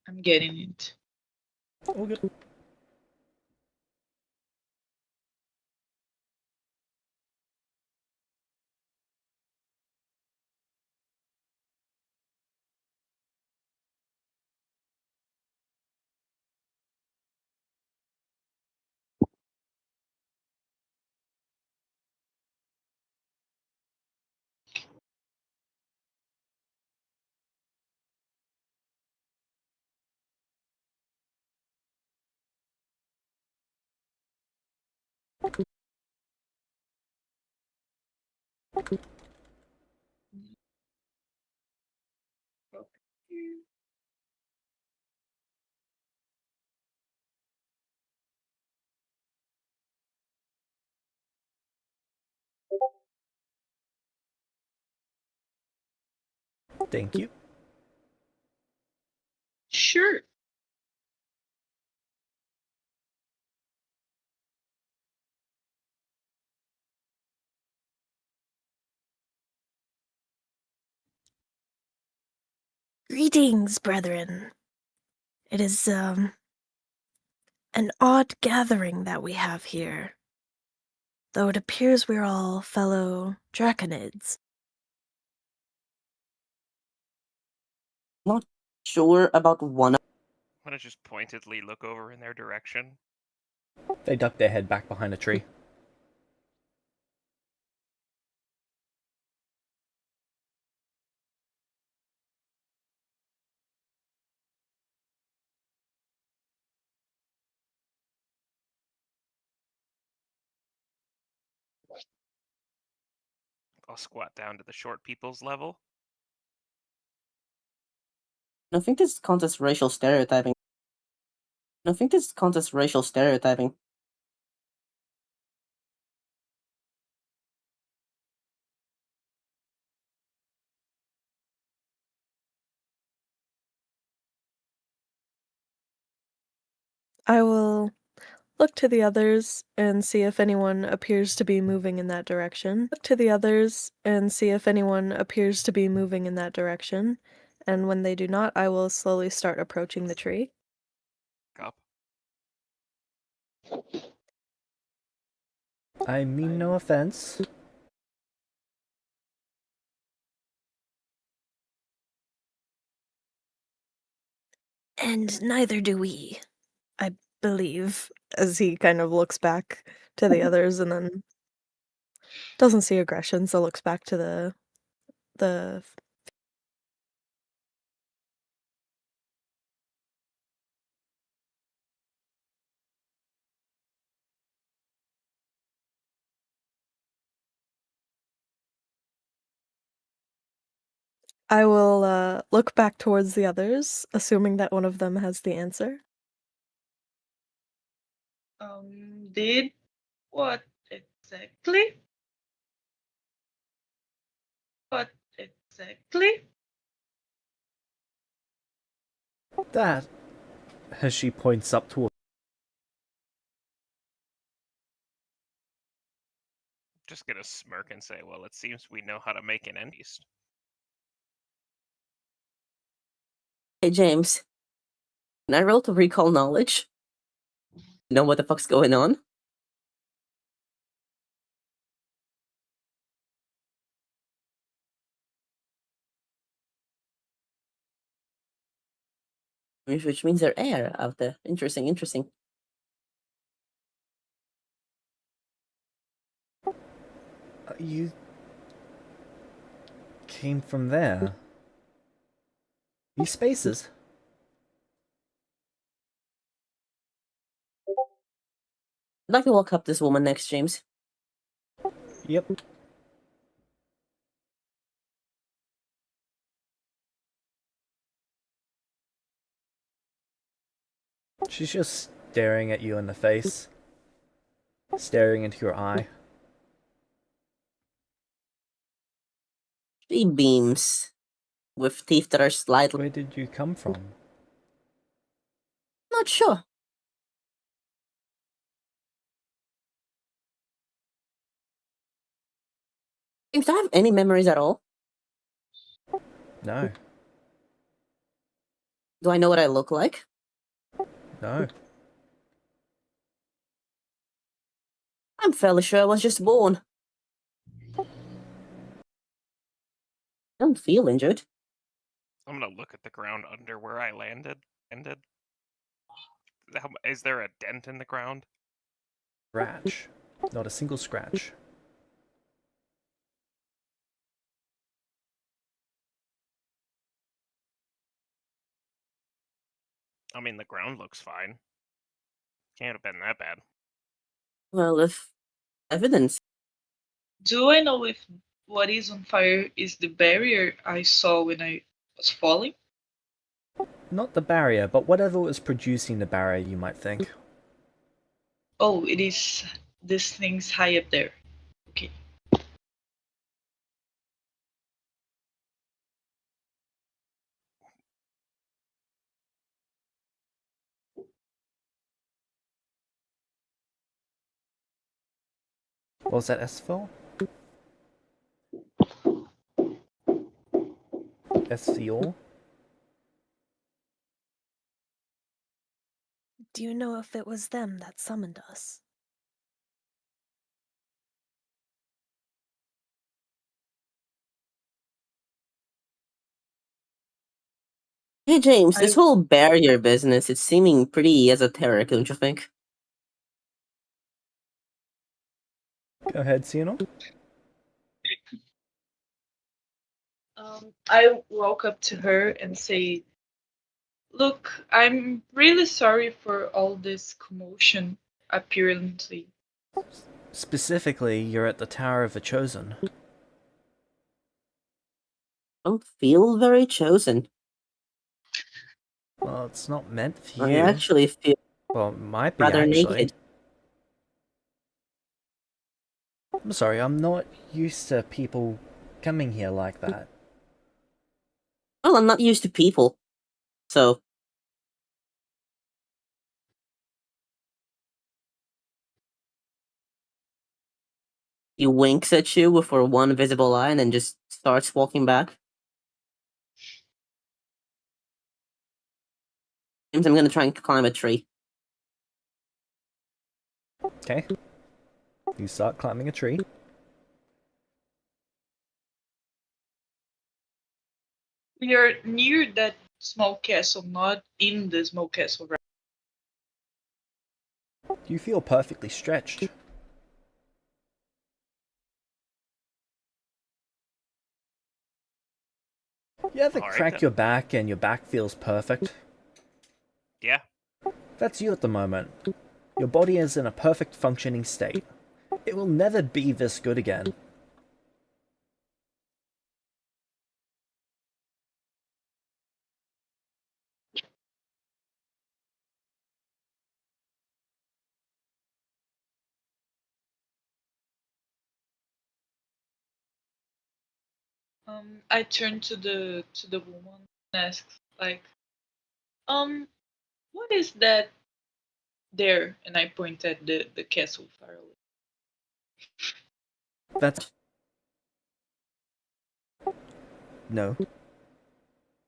I'm getting it. All good. Thank you. Sure. Greetings, brethren. It is, an odd gathering that we have here. Though it appears we're all fellow draconids. Not sure about one. I'm gonna just pointedly look over in their direction. They duck their head back behind a tree. I'll squat down to the short people's level. I think this counts as racial stereotyping. I will look to the others and see if anyone appears to be moving in that direction. And when they do not, I will slowly start approaching the tree. Up. I mean no offense. And neither do we, I believe, as he kind of looks back to the others and then doesn't see aggression, so looks back to the I will look back towards the others, assuming that one of them has the answer. Did what exactly? What exactly? That, as she points up toward. Just gonna smirk and say, well, it seems we know how to make an end east. Hey, James. Can I roll to recall knowledge? Know what the fuck's going on? Which means they're air out there. Interesting. You came from there. These spaces. I'd like to walk up this woman next, James. Yep. She's just staring at you in the face. Staring into your eye. She beams. With teeth that are slightly... Where did you come from? Not sure. James, do I have any memories at all? No. Do I know what I look like? No. I'm fairly sure I was just born. I don't feel injured. I'm gonna look at the ground under where I landed. Is there a dent in the ground? Scratch. Not a single scratch. I mean, the ground looks fine. Can't have been that bad. Well, if evidence. Do I know if what is on fire is the barrier I saw when I was falling? Not the barrier, but whatever was producing the barrier, you might think. Oh, it is this thing's high up there. Okay. What was that S for? SCO? Do you know if it was them that summoned us? Hey, James, this I- whole barrier business, it's seeming pretty esoteric, don't you think? Go ahead, Sienna. I walk up to her and say, "Look, I'm really sorry for all this commotion, apparently. Specifically, you're at the Tower of the Chosen. I don't feel very chosen. Well, it's not meant for I you. actually feel Well, it might be, rather actually. naked. I'm sorry, I'm not used to people coming here like that. Well, I'm not used to people. So, he winks at you with her one visible eye and then just starts walking back. James, I'm gonna try and climb a tree. Okay. You start climbing a tree. We are near that small castle, not in the small castle, right?" You feel perfectly stretched. You ever Alright crack then. your back and your back feels perfect? Yeah. That's you at the moment. Your body is in a perfect functioning state. It will never be this good again. I turn to the woman and ask, like, what is that there? And I point at the castle far away. That's... No.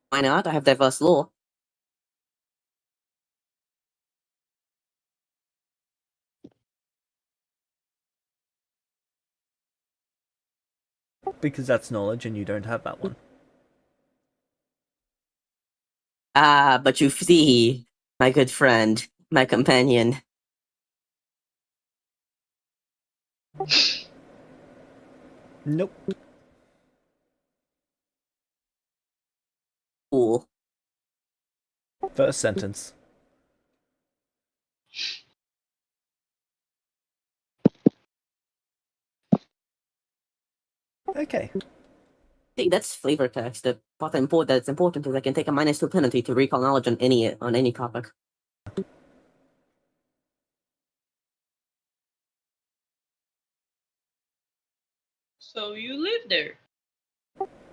Why not? I have diverse law. Because that's knowledge and you don't have that one. Ah, but you see, my good friend, my companion. Nope. Fool. First sentence. Okay. See, that's flavor text. The part that's important is I can take a -2 penalty to recall knowledge on any topic. So you live there?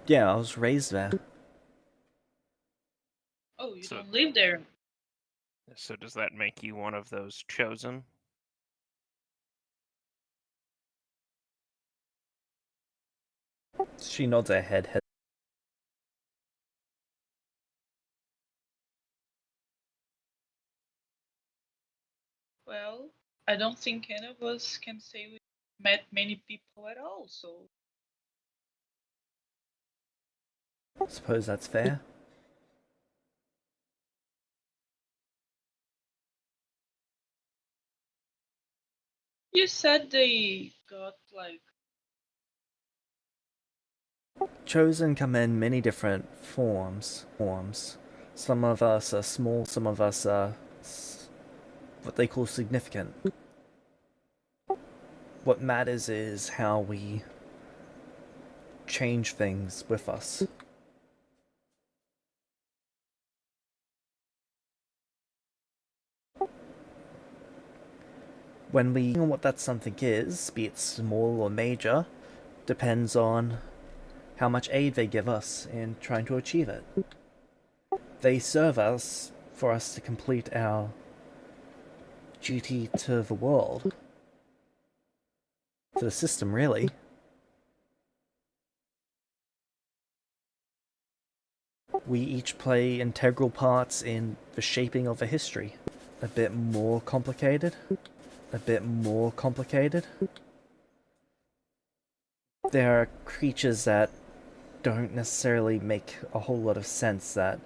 Yeah, I was raised there. Oh, you So- don't live there. So does that make you one of those chosen? She nods her head. I don't think any of us can say we met many people at all, so Suppose that's fair. you said they got like Chosen come in many different forms. Some of us are small, some of us are what they call significant. What matters is how we change things with us. When we know what that something is, be it small or major, depends on how much aid they give us in trying to achieve it. They serve us for us to complete our duty to the world. To the system, really. We each play integral parts in the shaping of a history. A bit more complicated. A bit more complicated. There are creatures that don't necessarily make a whole lot of sense that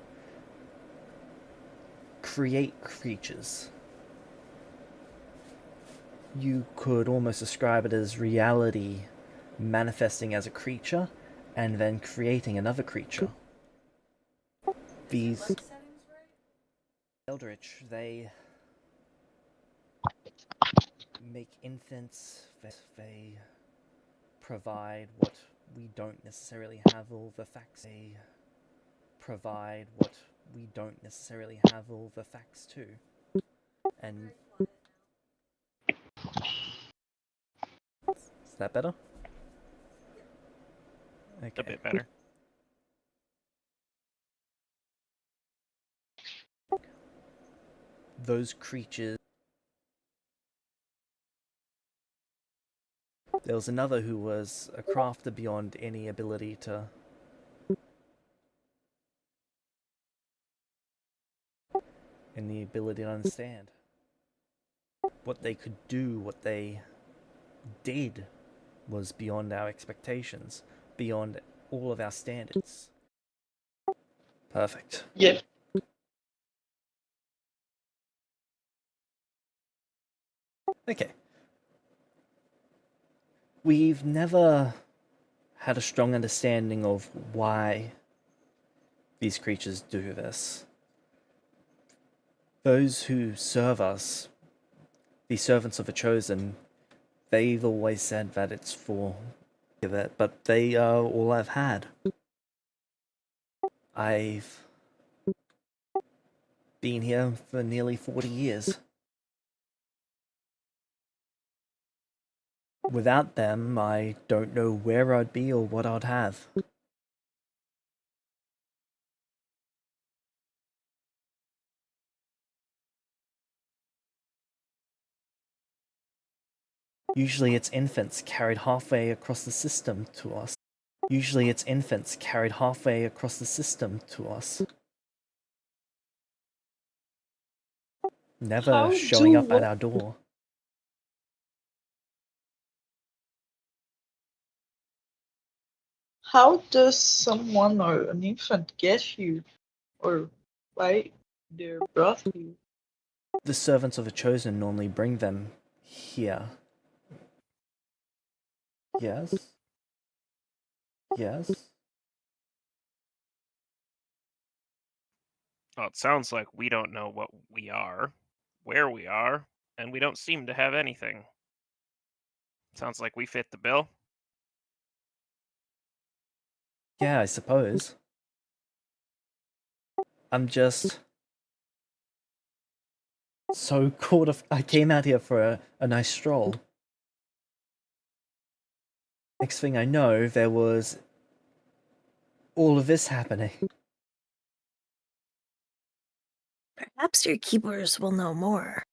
create creatures. You could almost describe it as reality manifesting as a creature and then creating another creature. These Eldritch, they make infants, they provide what we don't necessarily have all the facts. They provide what we don't necessarily have all the facts to. And is that better? Okay. A bit better. Those creatures. There was another who was a crafter beyond any ability to and the ability to understand. What they could do, what they did, was beyond our expectations, beyond all of our standards. Perfect. yeah. Okay. We've never had a strong understanding of why these creatures do this. Those who serve us, the servants of the Chosen, they've always said that it's for it, but they are all I've had. I've been here for nearly 40 years. Without them, I don't know where I'd be or what I'd have. Usually it's infants carried halfway across the system to us. Usually it's infants carried halfway across the system to us. Never How showing do up at our door. how does someone or an infant get here, or why they're brought here? The servants of the Chosen normally bring them here. Yes? Yes? Well, it sounds like we don't know what we are, where we are, and we don't seem to have anything. Sounds like we fit the bill. Yeah, I suppose. I'm just so caught off. I came out here for a nice stroll. Next thing I know, there was all of this happening. Perhaps your keepers will know more.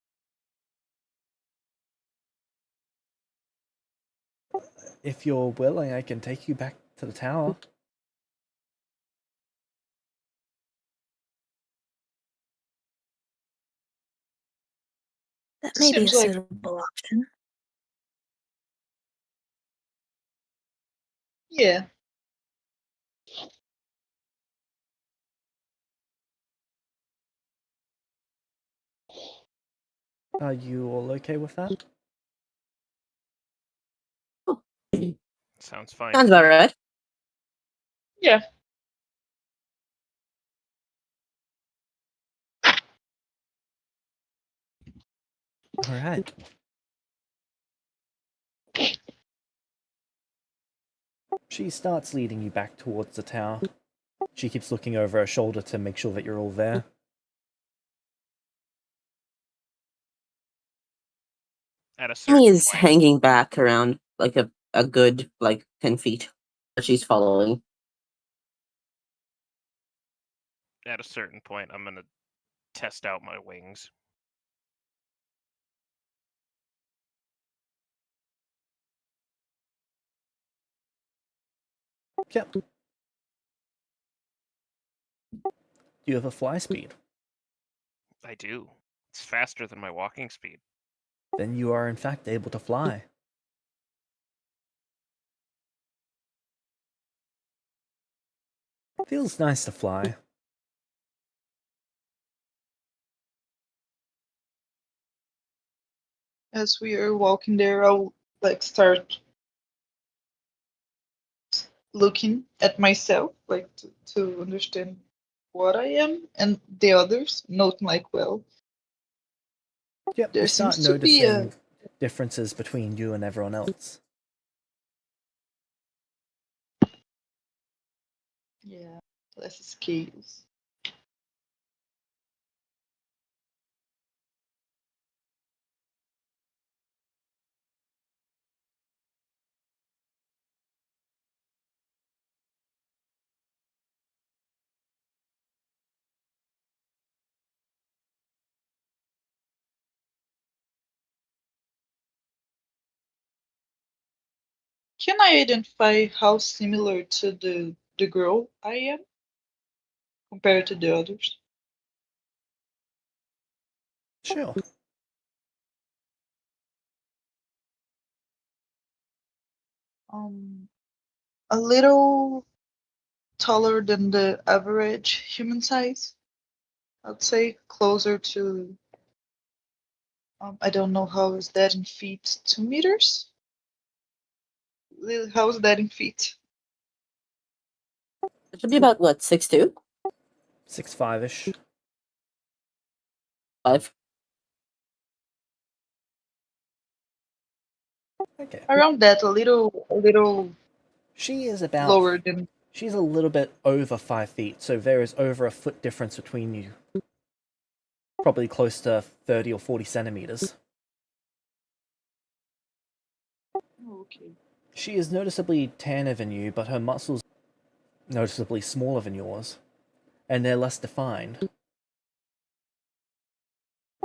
If you're willing, I can take you back to the tower. That Maybe a Seems like suitable option. yeah. Are you all okay with that? Sounds fine Sounds to about me. right. Yeah. Alright. She starts leading you back towards the tower. She keeps looking over her shoulder to make sure that you're all there. At a certain Amy is point, hanging back around like a good like 10 feet that she's following. I'm gonna test out my wings. Yep. You have a fly speed. I do. It's faster than my walking speed. Then you are in fact able to fly. Feels nice to fly. As we are walking there, I'll like start looking at myself, like to understand what I am, and the others note like, well, Yep, you there start seems to be a noticing differences between you and everyone else. yeah, less scales. Can I identify how similar to the girl I am compared to the others? Sure. Um, a little taller than the average human size. I'd say closer to. I don't know how is that in feet. 2 meters. How is that in feet? It should be about what 6'2", 6'5"-ish. 5. Okay. Around that, a little She is about. lower than. She's a little bit over 5 feet, so there is over a foot difference between you. Probably close to 30 or 40 centimeters. Okay. She is noticeably tanner than you, but her muscles are noticeably smaller than yours, and they're less defined.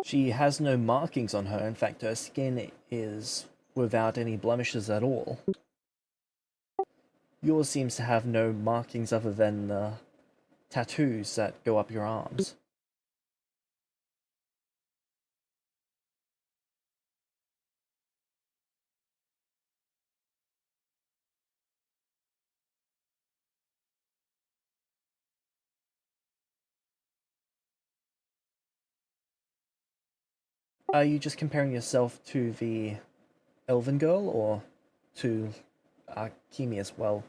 She has no markings on her, in fact, her skin is without any blemishes at all. Yours seems to have no markings other than the tattoos that go up your arms. Are you just comparing yourself to the elven girl, or to Kimi as well?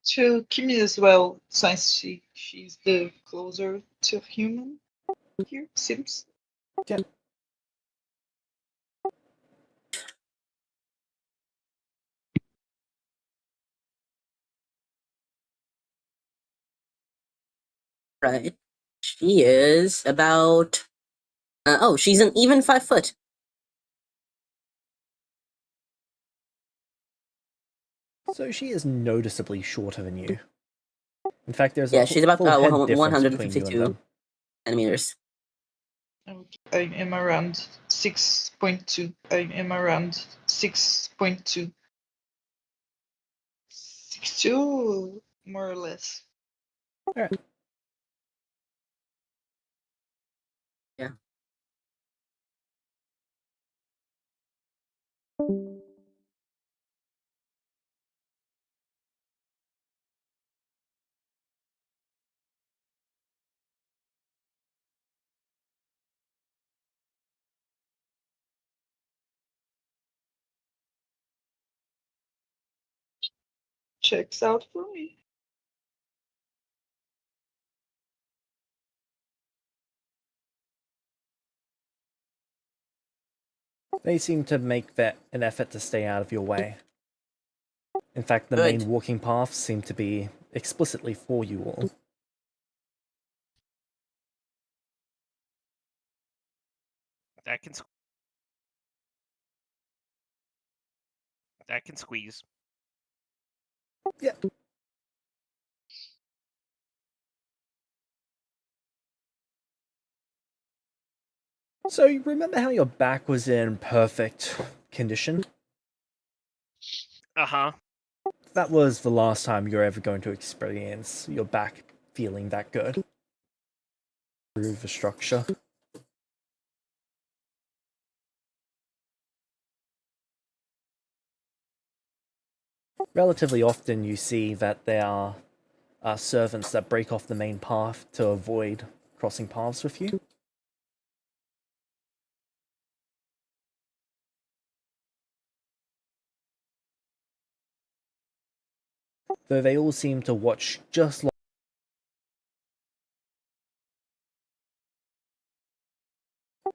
To Kimi as well, since she's the closer to human here, seems. Yeah. Right. She is about. She's an even 5 foot. So she is noticeably shorter than you. In fact, there's a Yeah, she's about full head difference between you and 152 them. centimeters. Okay. I am around 6.2. I am around 6.2. 6'2", more or less. Alright. Yeah. Checks out for me. They seem to make that an effort to stay out of your way. In fact, the Good. main walking paths seem to be explicitly for you all. That can that can squeeze. Yeah. So you remember how your back was in perfect condition? Uh-huh. That was the last time you're ever going to experience your back feeling that good. Through the structure. Relatively often you see that there are servants that break off the main path to avoid crossing paths with you. Though they all seem to watch just like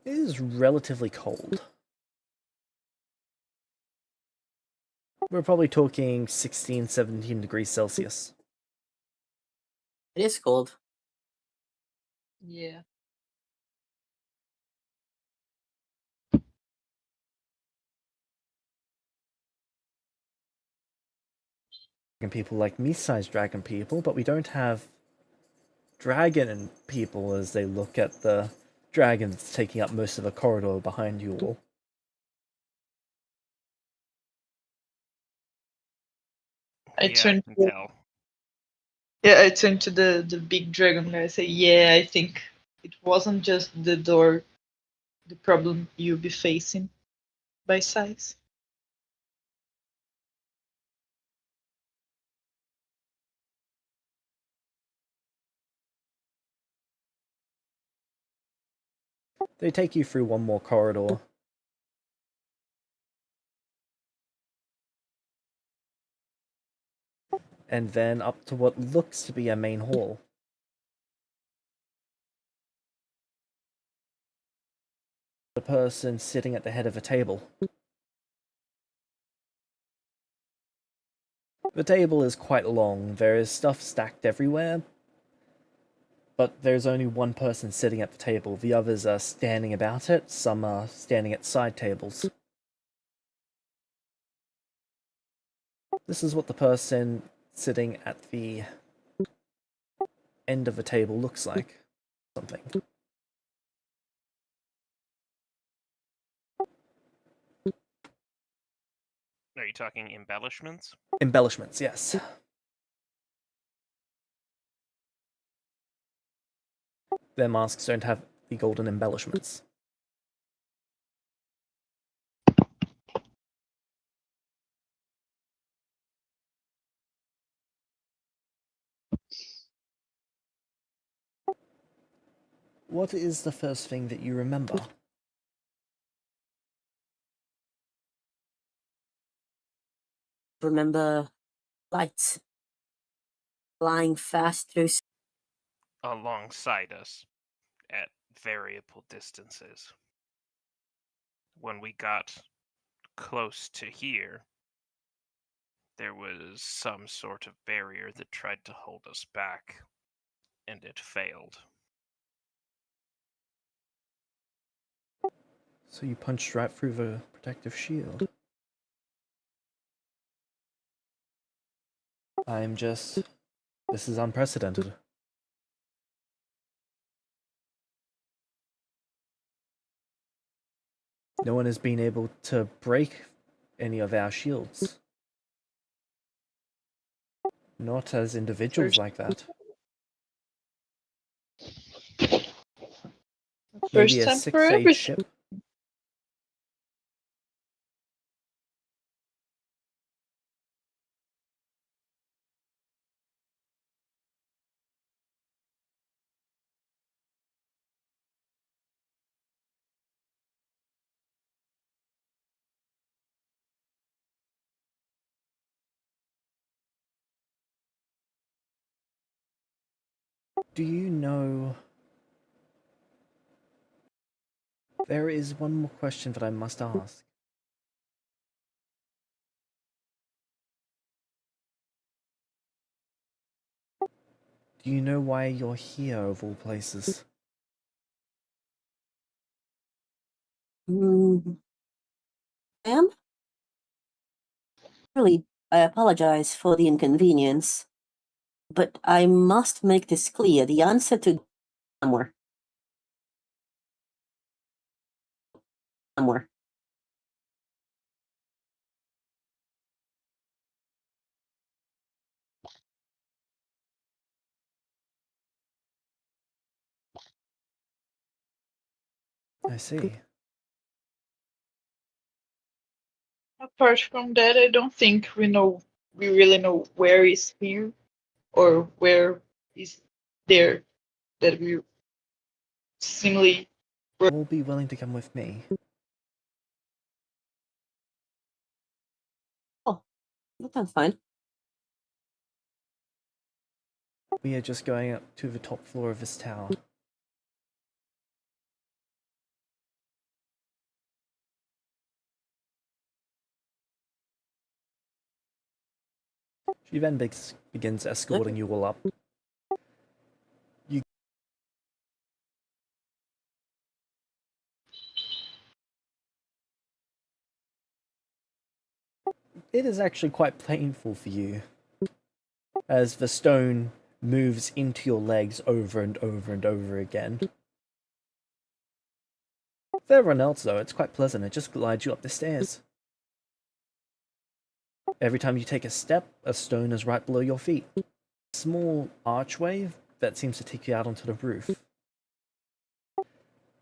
it is relatively cold. We're probably talking 16, 17 degrees Celsius. It is cold. Yeah. Dragon people like me-sized dragon people, but we don't have dragon people as they look at the dragon that's taking up most of the corridor behind you all. I Yeah, I turn can to, tell. yeah, I turn to the big dragon guy. I say, yeah, I think it wasn't just the door, the problem you'll be facing by size. They take you through one more corridor. And then up to what looks to be a main hall. The person sitting at the head of a table. The table is quite long, there is stuff stacked everywhere, but there's only one person sitting at the table. The others are standing about it, some are standing at side tables. This is what the person sitting at the end of the table looks like. Something. Are you talking embellishments? Embellishments, yes. Their masks don't have the golden embellishments. What is the first thing that you remember? Remember lights flying fast through. Alongside us, at variable distances. When we got close to here, there was some sort of barrier that tried to hold us back, and it failed. So you punched right through the protective shield. This is unprecedented. No one has been able to break any of our shields. Not as individuals like that. Maybe First a time for 6th age everything. ship. Do you know... There is one more question that I must ask. Do you know why you're here, of all places? Ma'am? Really, I apologize for the inconvenience, but I must make this clear. The answer to somewhere. Somewhere. I see. Apart from that, I don't think we really know where is here or where is there that we seemingly Will be willing to come with me. Oh, that sounds fine. We are just going up to the top floor of this tower. She then begins escorting you all up. It is actually quite painful for you, as the stone moves into your legs over and over and over again. For everyone else, though, it's quite pleasant. It just glides you up the stairs. Every time you take a step, a stone is right below your feet. Small archway that seems to take you out onto the roof.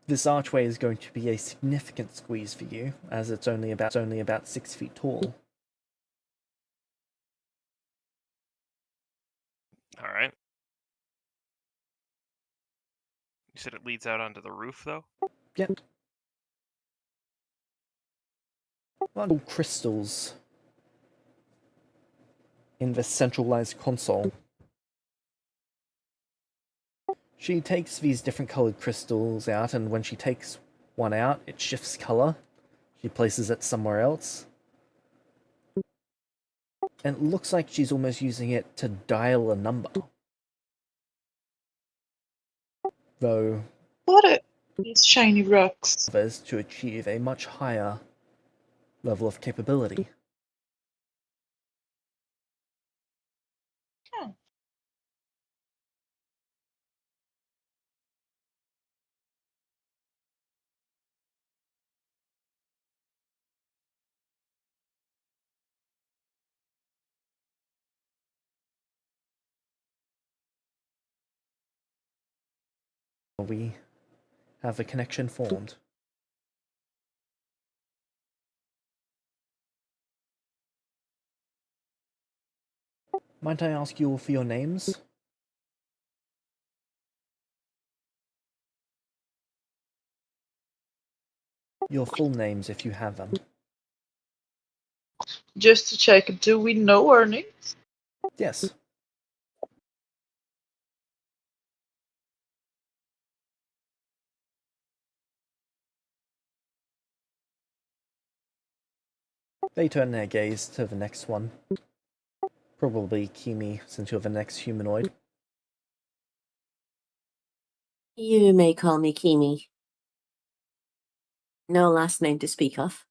This archway is going to be a significant squeeze for you, as it's only about 6 feet tall. All right. You said it leads out onto the roof, though? Yep. Little crystals in the centralized console. She takes these different colored crystals out, and when she takes one out, it shifts color. She places it somewhere else. And it looks like she's almost using it to dial a number. Though, what are these shiny rocks? others to achieve a much higher level of capability. Hmm. We have a connection formed. Might I ask you all for your names? Your full names, if you have them. Just to check, do we know our names? Yes. They turn their gaze to the next one. Probably Kimi, since you're the next humanoid. You may call me Kimi. No last name to speak of.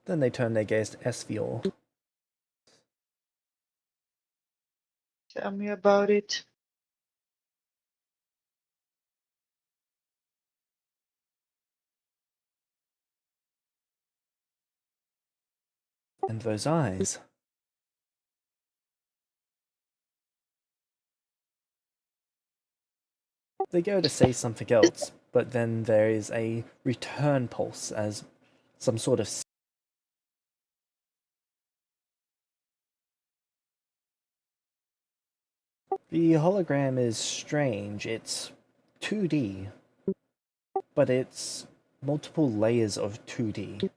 Then they turn their gaze to Esvior. Tell me about it. And those eyes. They go to say something else, but then there is a return pulse as some sort of... The hologram is strange. It's 2D, but it's multiple layers of 2D.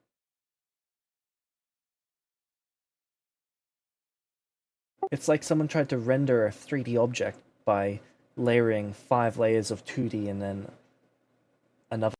It's like someone tried to render a 3D object by layering 5 layers of 2D and then another.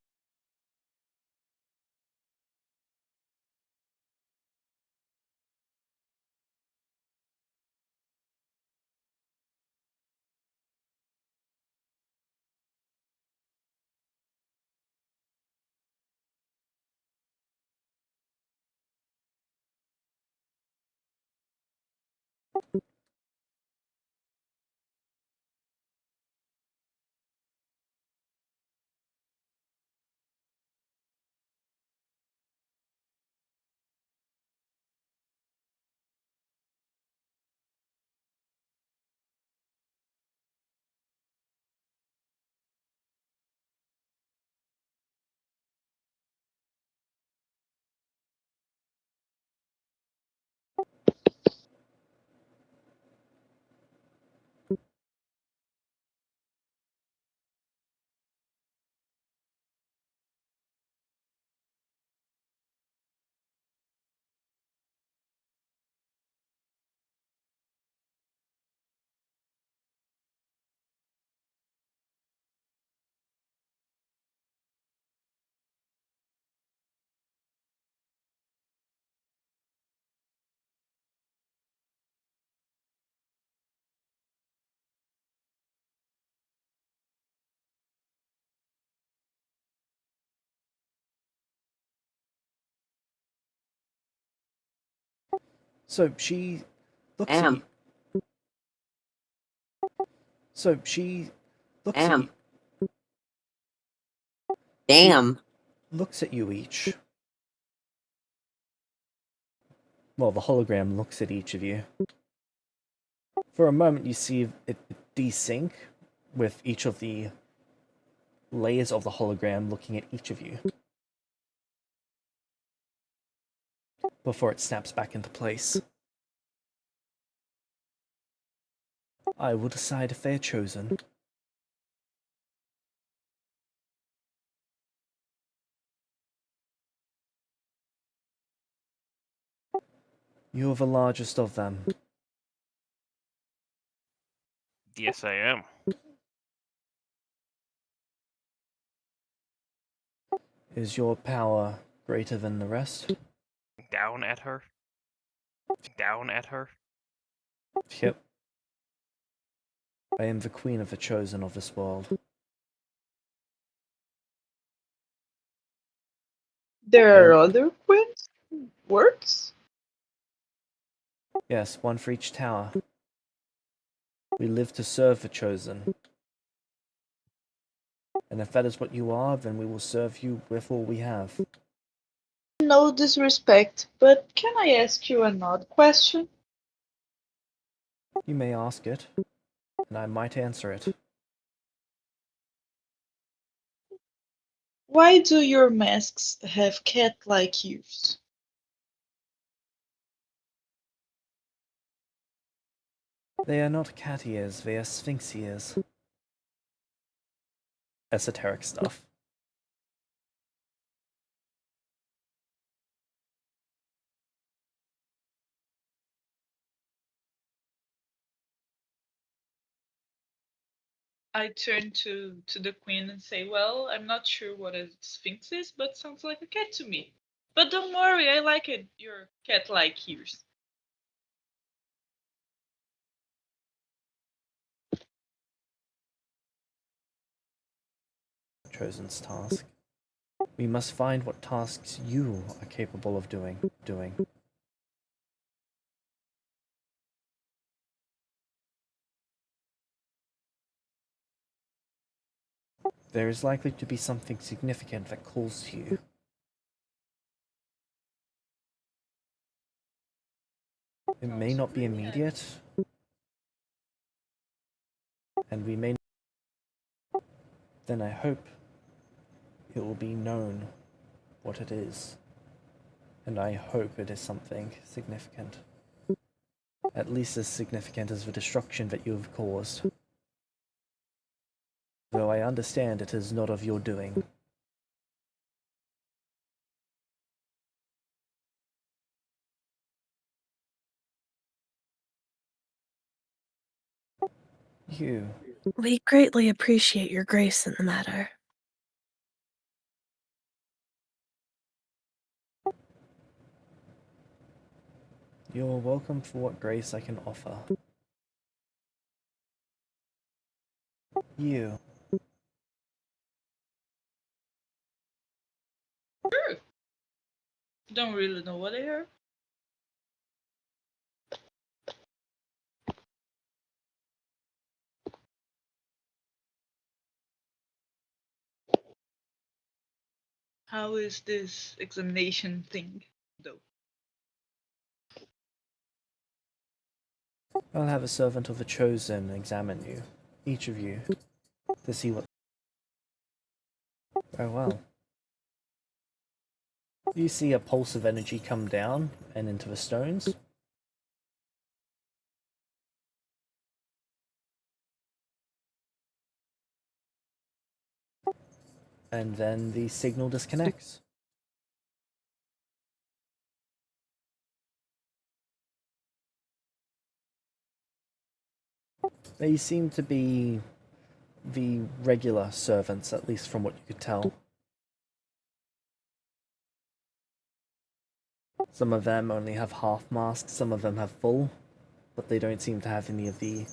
So she looks at you. So she looks at you. Damn. Looks at you each. Well, the hologram looks at each of you. For a moment, you see it desync with each of the layers of the hologram looking at each of you before it snaps back into place. I will decide if they are chosen. You are the largest of them. Yes, I am. Is your power greater than the rest? Down at her. Down at her. Yep. I am the queen of the chosen of this world. There are other quins? Words? Yes, one for each tower. We live to serve the chosen. And if that is what you are, then we will serve you with all we have. No disrespect, but can I ask you an odd question? You may ask it, and I might answer it. Why do your masks have cat-like ears? They are not cat ears, they are sphinx ears. Esoteric stuff. I turn to the queen and say, well, I'm not sure what a sphinx is, but sounds like a cat to me. But don't worry, I like it, your cat-like ears. Chosen's task. We must find what tasks you are capable of doing. There is likely to be something significant that calls to you. It may not be immediate, and we may. Then I hope it will be known what it is. And I hope it is something significant. At least as significant as the destruction that you have caused. Though I understand it is not of your doing. You. We greatly appreciate your grace in the matter. You're welcome for what grace I can offer. You. Don't really know what I heard. How is this examination thing, though? I'll have a servant of the chosen examine you, each of you, to see what. Oh well. You see a pulse of energy come down and into the stones. And then the signal disconnects. They seem to be the regular servants, at least from what you could tell. Some of them only have half masks, some of them have full, but they don't seem to have any of the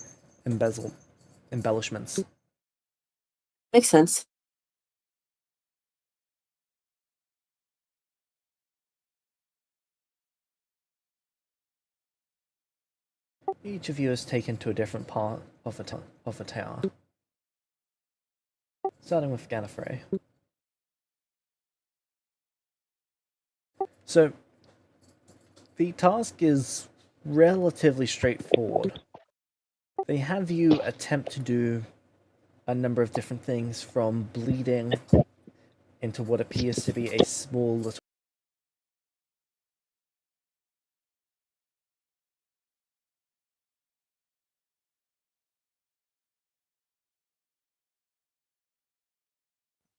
embellishments. Makes sense. Each of you is taken to a different part of the tower. Starting with Gallifrey. So, the task is relatively straightforward. They have you attempt to do a number of different things, from bleeding into what appears to be a small little.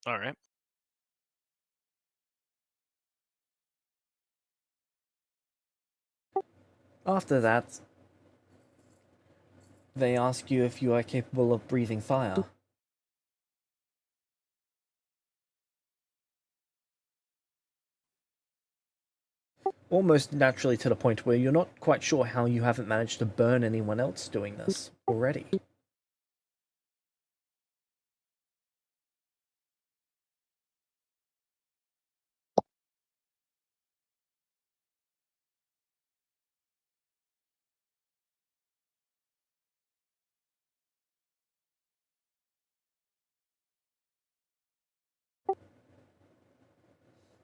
All right. After that, they ask you if you are capable of breathing fire. Almost naturally, to the point where you're not quite sure how you haven't managed to burn anyone else doing this already.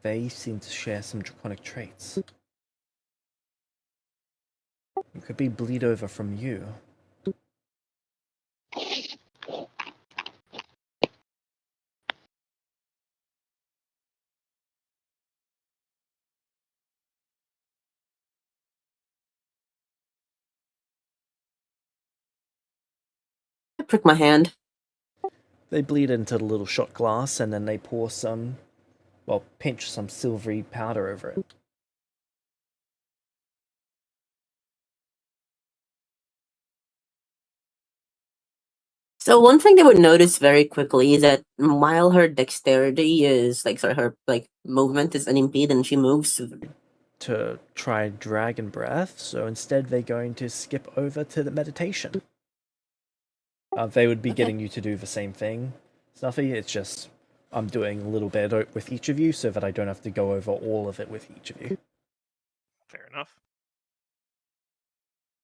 They seem to share some draconic traits. It could be bleed over from you. I prick my hand. They bleed into the little shot glass and then they pour some, well, pinch some silvery powder over it. So one thing they would notice very quickly is that while her dexterity is her movement is unimpeded and she moves. To try dragon breath, so instead they're going to skip over to the meditation. They would be Okay. getting you to do the same thing, Snuffy. It's just I'm doing a little bit with each of you so that I don't have to go over all of it with each of you. Fair enough.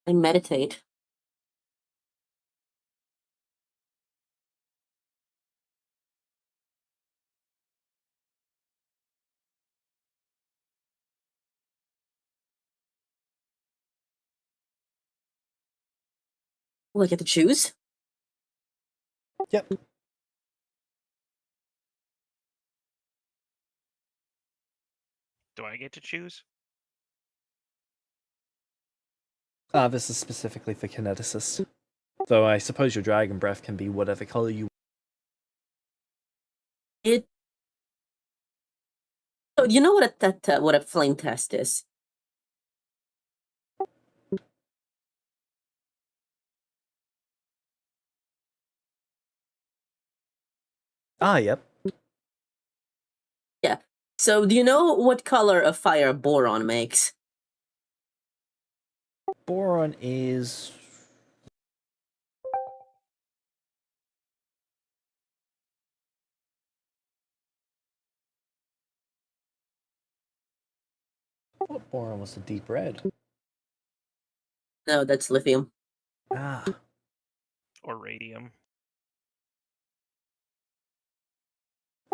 I meditate. Will I get to choose? Yep. Do I get to choose? This is specifically for kineticists. Though I suppose your dragon breath can be whatever color you. It. So you know what a flame test is? Ah, yep. Yeah. So, do you know what color of fire boron makes? Boron is... What boron was the deep red? No, that's lithium. Ah, Or radium.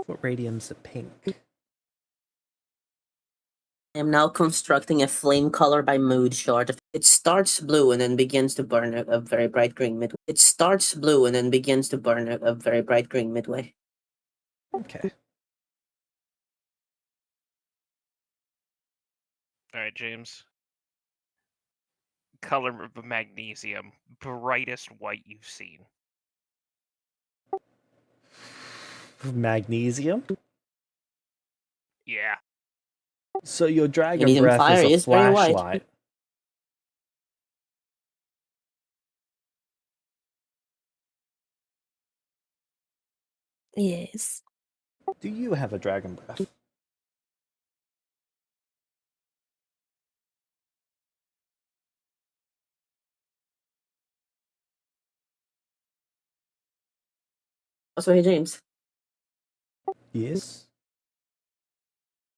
what radium's the pink? I am now constructing a flame color by mood chart. It starts blue and then begins to burn a very bright green midway. It starts blue and then begins to burn a very bright green midway. Okay. Alright, James. Color of magnesium. Brightest white you've seen. Magnesium? Yeah. So your dragon Magnesium breath fire is a is very white. flashlight. Yes. Do you have a dragon breath? Also, hey James, Yes.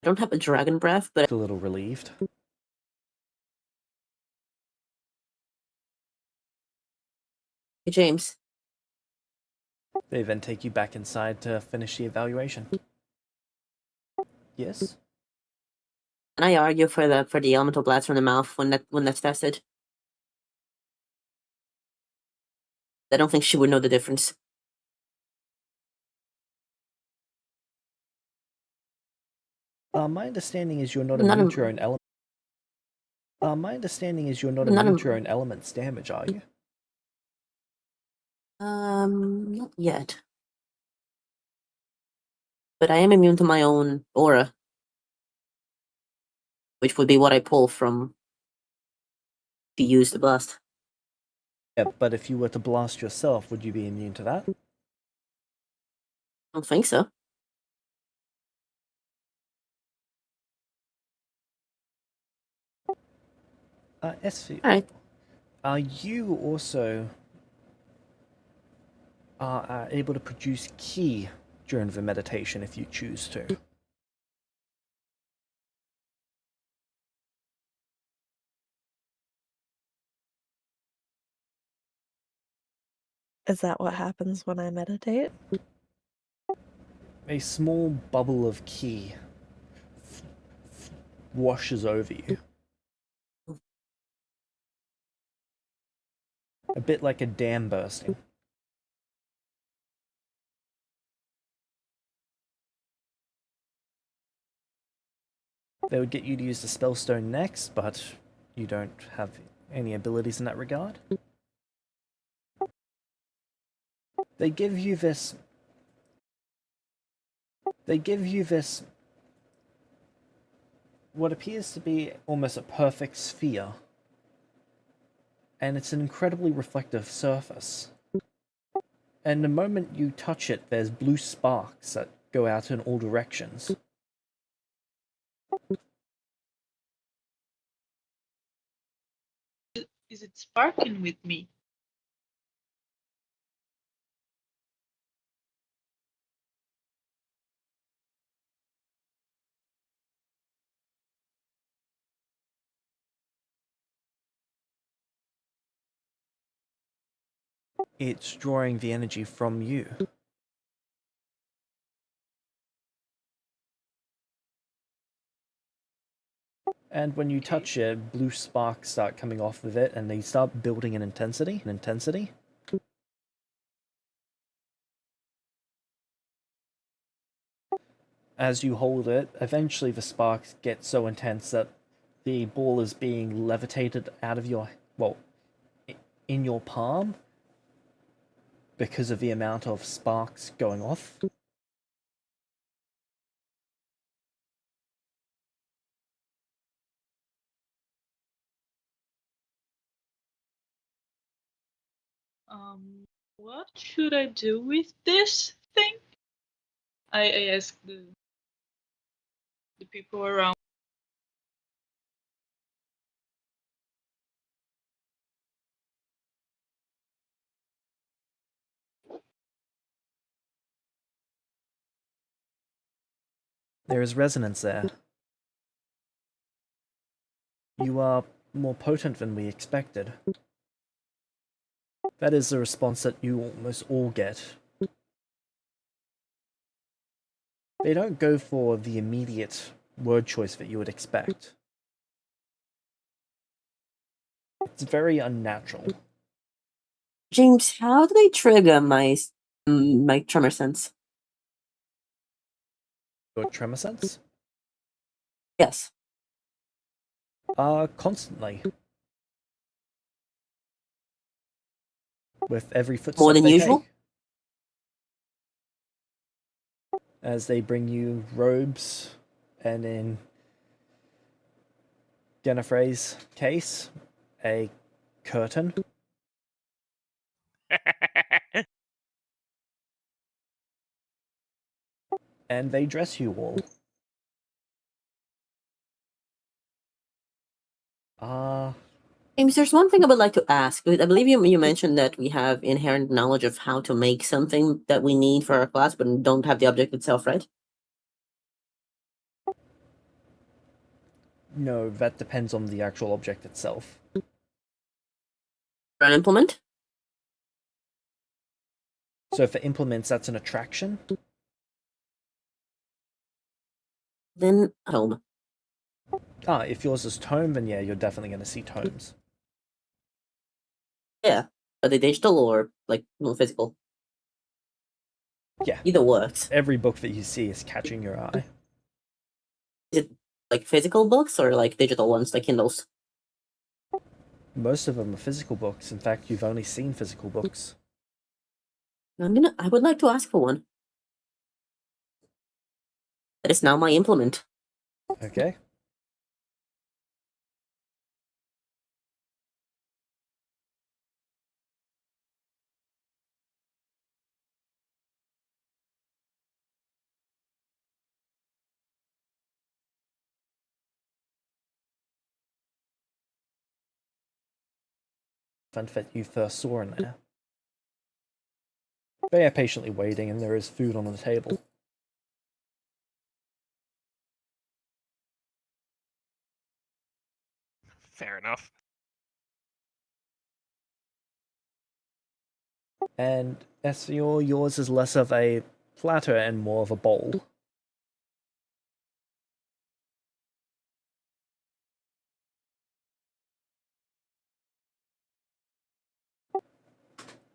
I don't have a dragon breath, but A little relieved. hey James, They then take you back inside to finish the evaluation. Yes? can I argue for the elemental blast from the mouth when that's tested? I don't think she would know the difference. My understanding is you're not Not immune a- to your own element. My understanding is you're not Not immune a- to your own element's damage, are you? Not yet. But I am immune to my own aura, which would be what I pull from to use the blast. Yeah, but if you were to blast yourself, would you be immune to that? I don't think so. SV, Alright. you also are able to produce ki during the meditation if you choose to. Is that what happens when I meditate? A small bubble of ki washes over you. A bit like a dam bursting. They would get you to use the spellstone next, but you don't have any abilities in that regard. They give you this... They give you this... what appears to be almost a perfect sphere. And it's an incredibly reflective surface. And the moment you touch it, there's blue sparks that go out in all directions. Is it sparking with me? It's drawing the energy from you. And when you touch it, blue sparks start coming off of it, and they start building in intensity. As you hold it, eventually the sparks get so intense that the ball is being levitated out of your... well, in your palm, because of the amount of sparks going off. What should I do with this thing? I asked the people around. There is resonance there. You are more potent than we expected. That is the response that you almost all get. They don't go for the immediate word choice that you would expect. It's very unnatural. James, how do they trigger my tremor sense? Your tremor sense? Yes. Constantly. With every More footstep than they usual? take. As they bring you robes, and in Jennifer's case, a curtain. And they dress you all. James, there's one thing I would like to ask. I believe you mentioned that we have inherent knowledge of how to make something that we need for our class, but don't have the object itself, right? No, that depends on the actual object itself. An implement? So for implements, that's an attraction. Then home. If yours is tome, then yeah, you're definitely going to see tomes. Yeah. Are they digital or like physical? Yeah. Either works. Every book that you see is catching your eye. Is it like physical books or like digital ones, like Kindles? Most of them are physical books. In fact, you've only seen physical books. I would like to ask for one. That is now my implement. Okay. Fun that you first saw in there. They are patiently waiting, and there is food on the table. Fair enough. And Essior, yours is less of a platter and more of a bowl.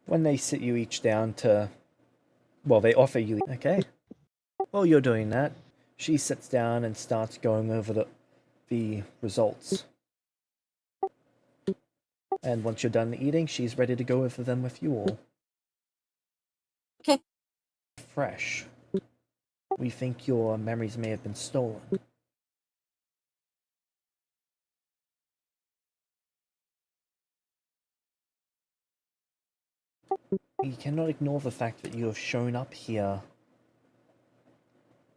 When they sit you each down to... Well, they offer you... Okay. While you're doing that, she sits down and starts going over the results. And once you're done eating, she's ready to go over them with you all. Okay. Fresh. We think your memories may have been stolen. We cannot ignore the fact that you have shown up here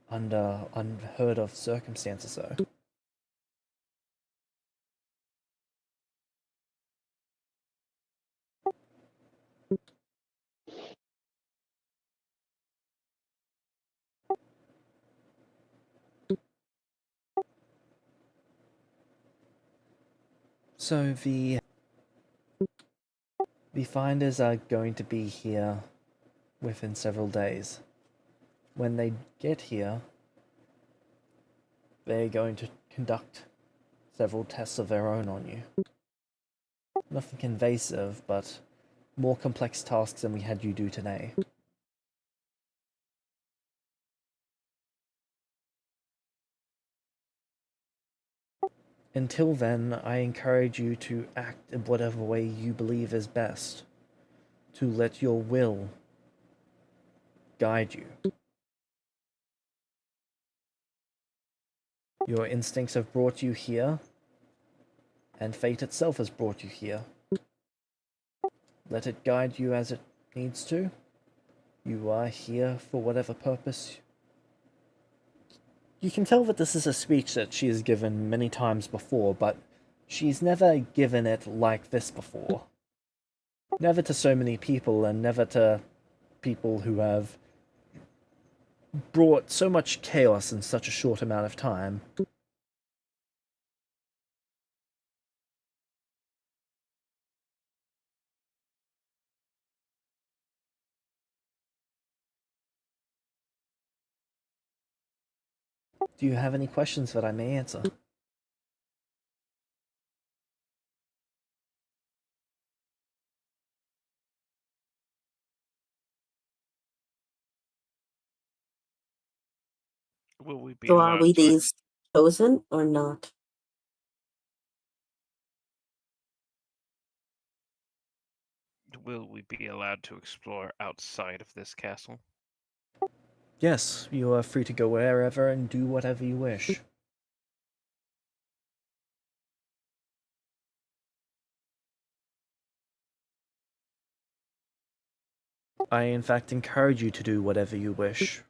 under unheard of circumstances, though. So the finders are going to be here within several days. When they get here, they're going to conduct several tests of their own on you. Nothing invasive, but more complex tasks than we had you do today. Until then, I encourage you to act in whatever way you believe is best. To let your will guide you. Your instincts have brought you here, and fate itself has brought you here. Let it guide you as it needs to. You are here for whatever purpose You can tell that this is a speech that she has given many times before, but she's never given it like this before. Never to so many people, and never to people who have brought so much chaos in such a short amount of time. Do you have any questions that I may answer? Will we be So are we allowed to these chosen or not? will we be allowed to explore outside of this castle? Yes, you are free to go wherever and do whatever you wish. I, in fact, encourage you to do whatever you wish.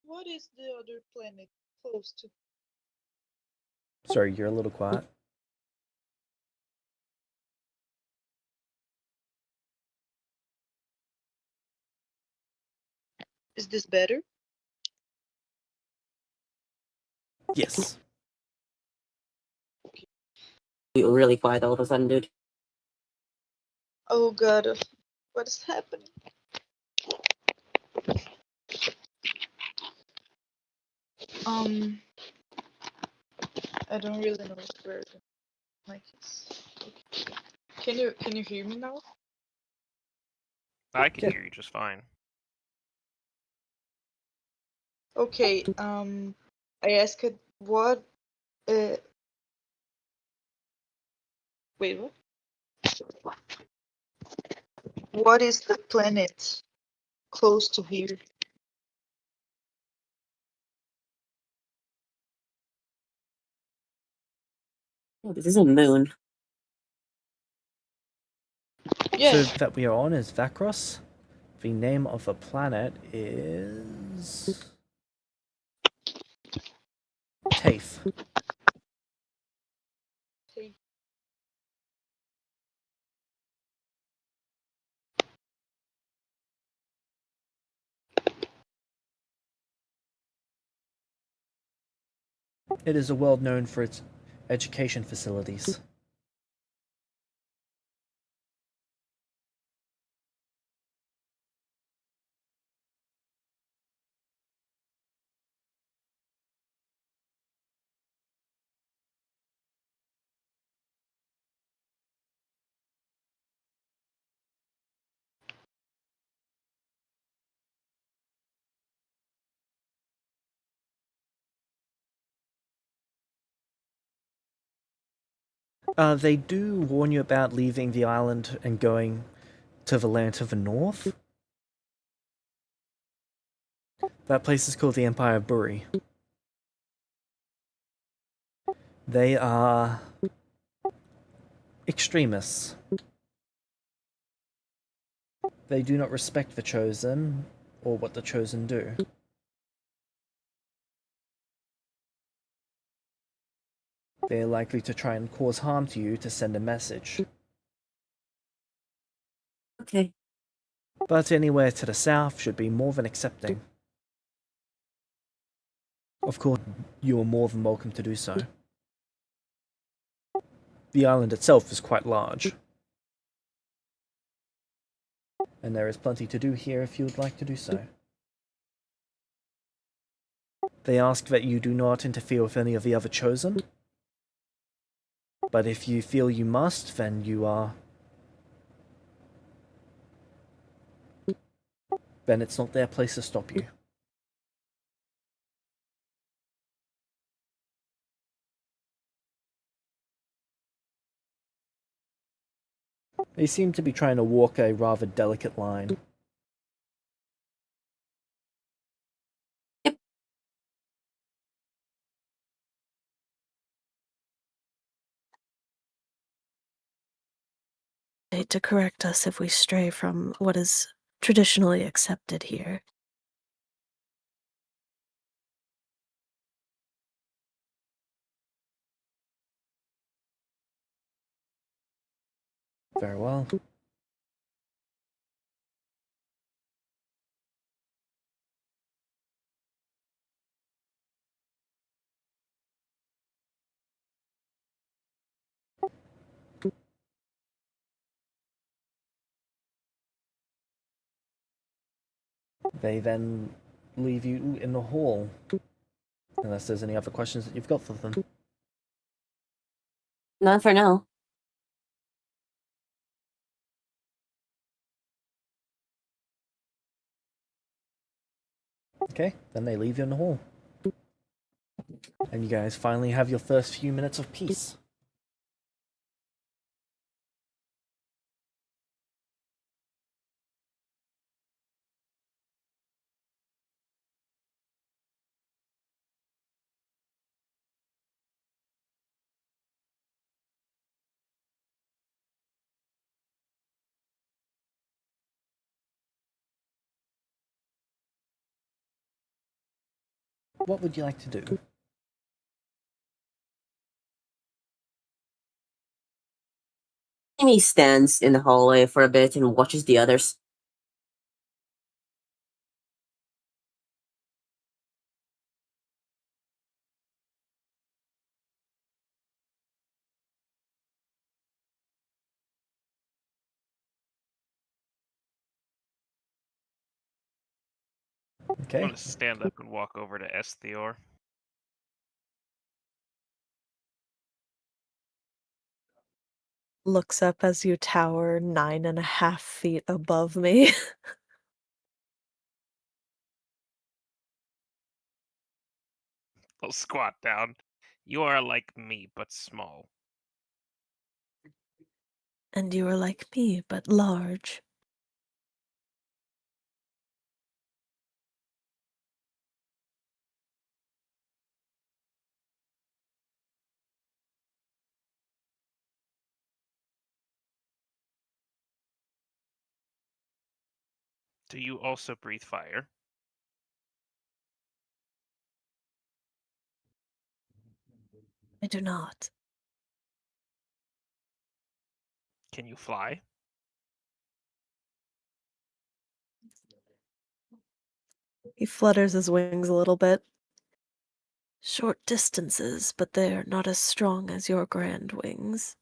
What is the other planet close to? Sorry, you're a little quiet. Is this better? Yes. We were really quiet all of a sudden, dude. Oh god, what is happening? Um, I don't really know where the mic is. Okay. Can you hear me now? I can Yeah. hear you just fine. Okay. I asked what. Uh, wait, what? What is the planet close to here? Oh, this is a moon. Yeah. So that we are on is Vakros. The name of the planet is Tafe. Okay. It is a world known for its education facilities. They do warn you about leaving the island and going to the land to the north. That place is called the Empire of Buri. They are extremists. They do not respect the Chosen or what the Chosen do. They are likely to try and cause harm to you to send a message. Okay. But anywhere to the south should be more than accepting. Of course, you are more than welcome to do so. The island itself is quite large. And there is plenty to do here if you would like to do so. They ask that you do not interfere with any of the other Chosen. But if you feel you must, then you are... then it's not their place to stop you. They seem to be trying to walk a rather delicate line. to correct us if we stray from what is traditionally accepted here. Very well. They then leave you in the hall. Unless there's any other questions that you've got for them. None for now. Okay, then they leave you in the hall. And you guys finally have your first few minutes of peace. What would you like to do? Amy stands in the hallway for a bit and watches the others. I'm Okay. gonna stand up and walk over to Esthior. Looks up as you tower 9.5 feet above me. I'll squat down. You are like me, but small. And you are like me, but large. Do you also breathe fire? I do not. Can you fly? He flutters his wings a little bit. Short distances, but they're not as strong as your grand wings.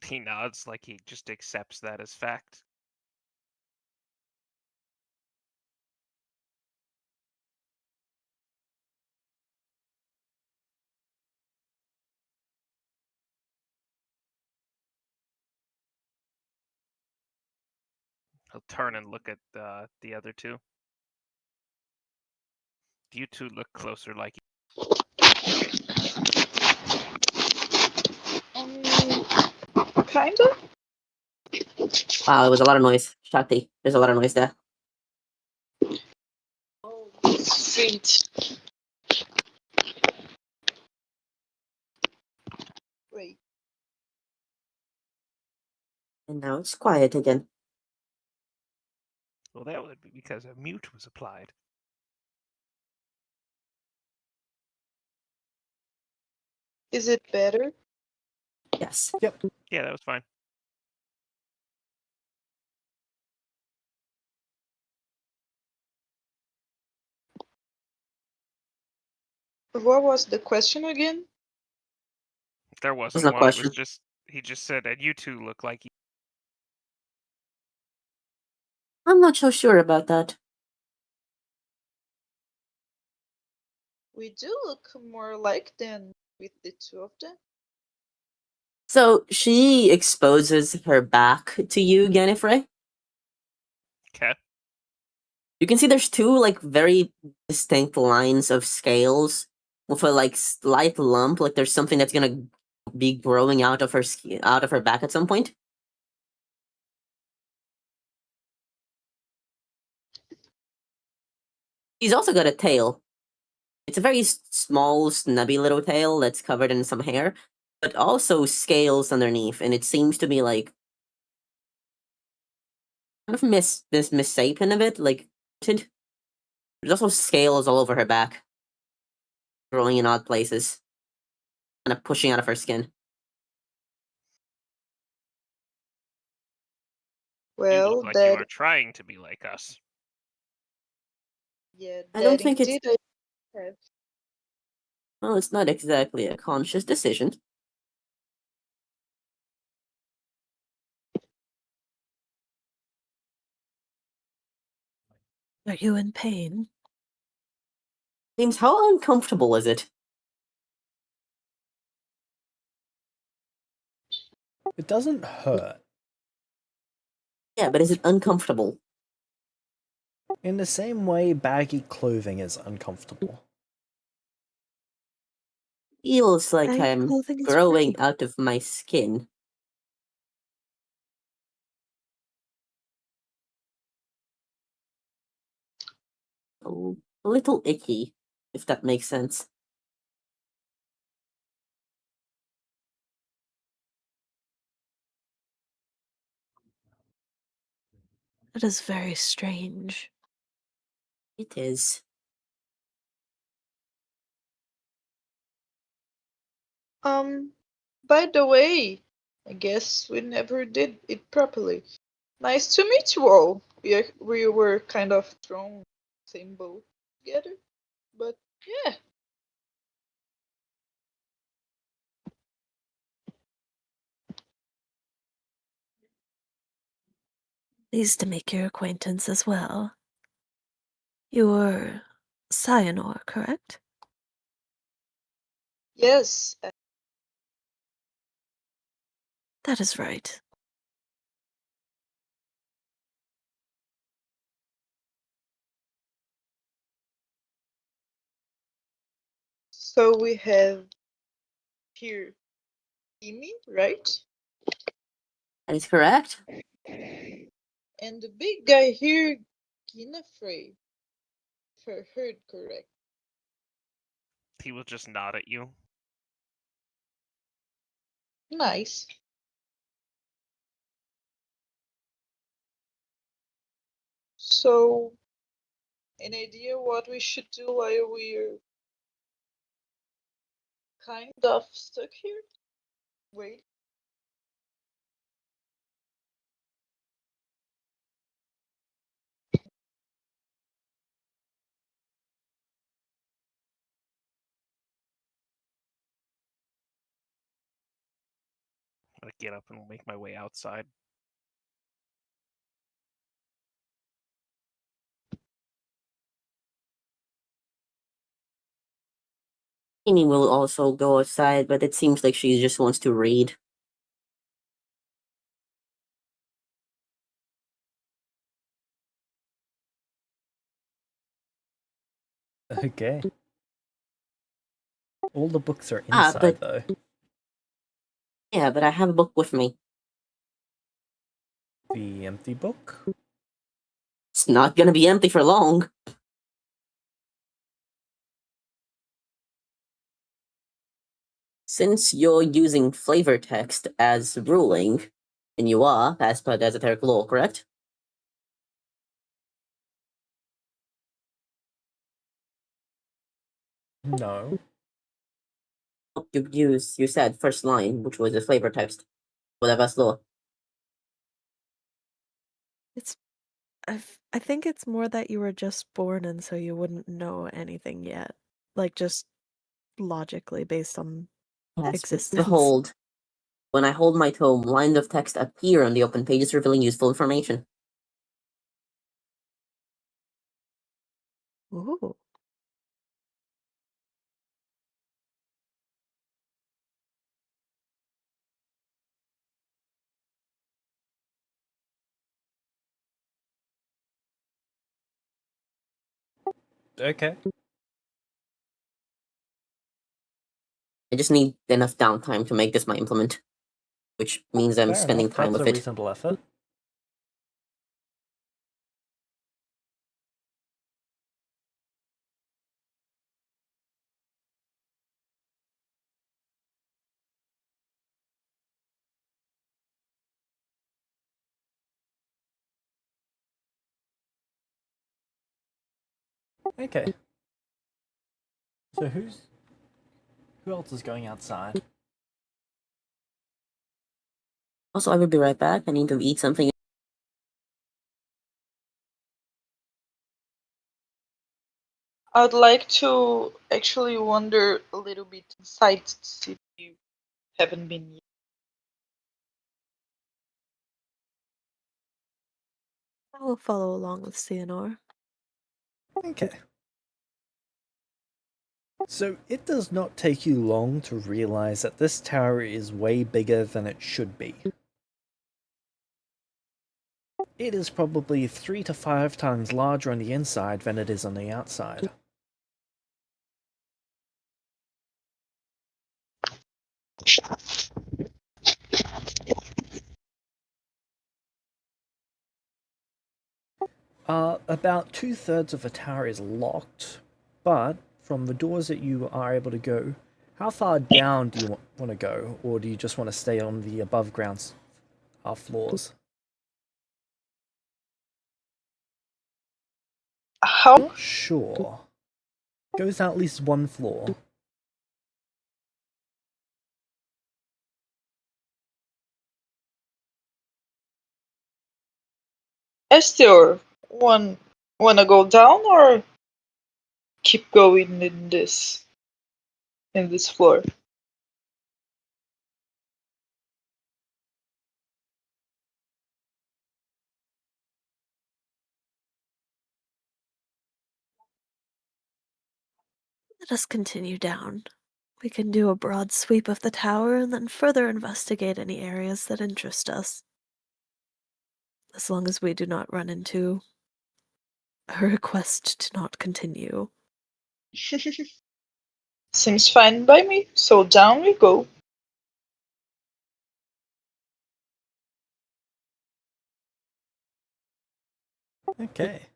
He nods like he just accepts that as fact. He'll turn and look at the other two. You two look closer like Kind of. Wow, it was a lot of noise. Shakti, there's a lot of noise there. Oh, feet. Wait. And now it's quiet again. Well, that would be because a mute was applied. Is it better? Yes. Yep. Yeah, that was fine. What was the question again? There There's wasn't no one. It was question. just he just said, and you two look like. I'm not so sure about that. We do look more alike than with the two of them. So she exposes her back to you, Gallifrey. Okay. You can see there's two like very distinct lines of scales with a like slight lump, like there's something that's gonna be growing out of her out of her back at some point. She's also got a tail. It's a very small, snubby little tail that's covered in some hair, but also scales underneath, and it seems to be like kind of misshapen a bit, like tinted. There's also scales all over her back, growing in odd places, kind of pushing out of her skin. You Well, look like you are Daddy, trying to be like us. yeah, I don't that think it's indeed I have. well, it's not exactly a conscious decision. Are you in pain? James, how uncomfortable is it? It doesn't hurt. Yeah, but is it uncomfortable? In the same way baggy clothing is uncomfortable. Feels like Baggy I'm clothing is growing great. out of my skin. A little icky, if that makes sense. It is very strange. It is. By the way, I guess we never did it properly. Nice to meet you all. We were kind of thrown same boat together, but yeah. Pleased to make your acquaintance as well. You're Cyanor, correct? Yes. That is right. So we have here Amy, right? That is correct. And the big guy here, Ginafrey. If I heard correct. He will just nod at you. Nice. So, an idea what we should do while we're kind of stuck here? Wait. I get up and make my way outside. Amy will also go outside, but it seems like she just wants to read. Okay. All the books are Ah, inside, but though. yeah, but I have a book with me. The empty book? It's not gonna be empty for long. Since you're using flavor text as ruling, and you are, as per the esoteric law, correct? No. You said first line, which was the flavor text. Whatever law. It's I think it's more that you were just born and so you wouldn't know anything yet. Like just logically based on Yes, but existence. behold, when I hold my tome, lines of text appear on the open pages revealing useful information. Ooh. Okay. I just need enough downtime to make this my implement, which means I'm Fair spending enough. time That's with a it. reasonable effort. Okay. So who else is going outside? Also, I will be right back. I need to eat something. I'd like to actually wander a little bit inside to see if you haven't been yet. I will follow along with Theonore. Okay. So it does not take you long to realize that this tower is way bigger than it should be. It is probably 3 to 5 times larger on the inside than it is on the outside. About 2/3 of the tower is locked, but from the doors that you are able to go, how far down do you want to go, or do you just want to stay on the above ground floors? How? Not sure. Goes down at least one floor. Esther, wanna go down or keep going in this floor? Let us continue down. We can do a broad sweep of the tower and then further investigate any areas that interest us. As long as we do not run into a request to not continue. Seems fine by me, so down we go. Okay.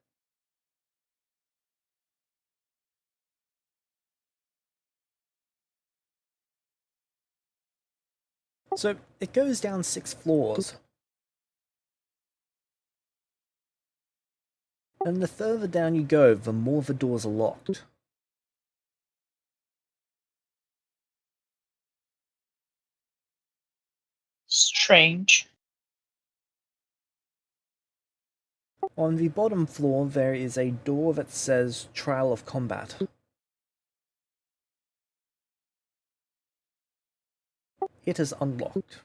So it goes down 6 floors. And the further down you go, the more the doors are locked. Strange. On the bottom floor, there is a door that says Trial of Combat. It is unlocked.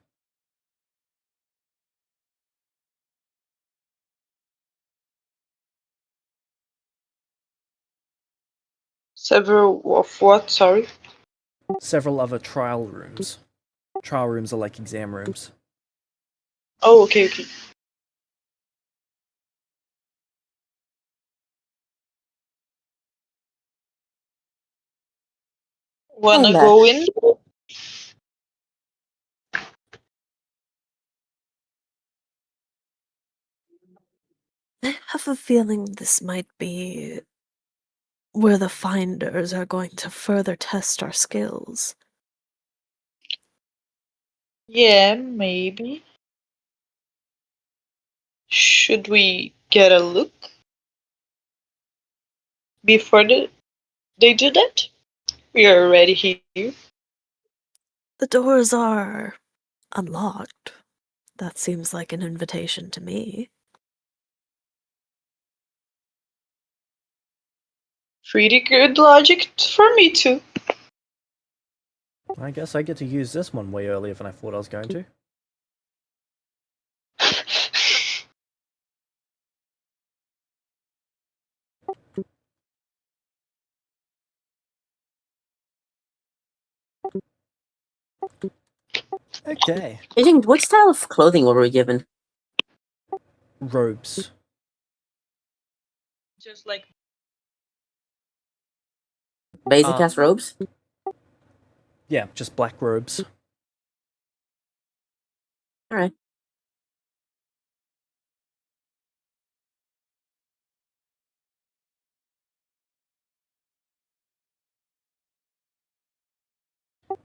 Several of what? Sorry. Several other trial rooms. Trial rooms are like exam rooms. Oh, okay, okay. I'm Wanna back. go in? I have a feeling this might be where the finders are going to further test our skills. Yeah, maybe. Should we get a look before they do that? We are already here. The doors are unlocked. That seems like an invitation to me. Pretty good logic for me too. I guess I get to use this one way earlier than I thought I was going to. Okay. Agent, what style of clothing were we given? Robes. Just like Basic ass robes? Yeah, just black robes. Alright.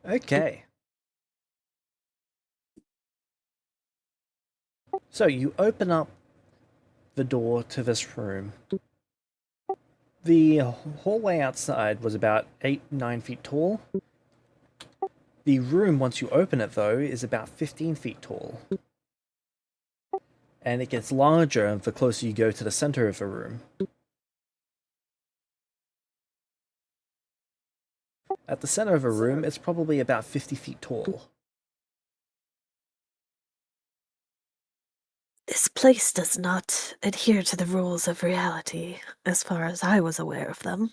Okay. So you open up the door to this room. The hallway outside was about 8-9 feet tall. The room, once you open it, though, is about 15 feet tall. And it gets larger the closer you go to the center of the room. At the center of the room, it's probably about 50 feet tall. This place does not adhere to the rules of reality, as far as I was aware of them.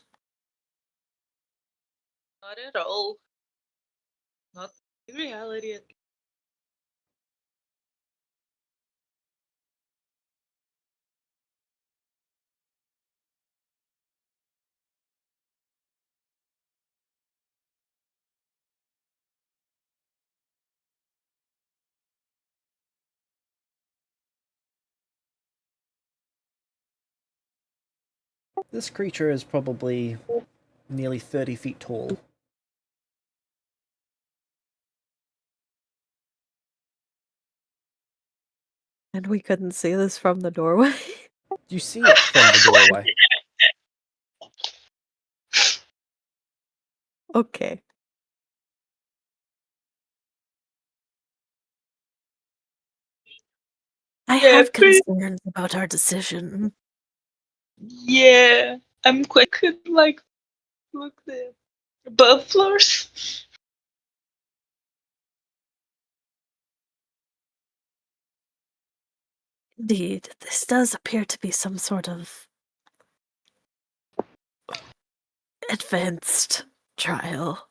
Not at all. Not in reality. This creature is probably nearly 30 feet tall. And we couldn't see this from the doorway. You see it from the doorway. Okay. I Yeah, have concerns about our decision. Yeah, I'm quite could like look the above floors. Indeed, this does appear to be some sort of advanced trial.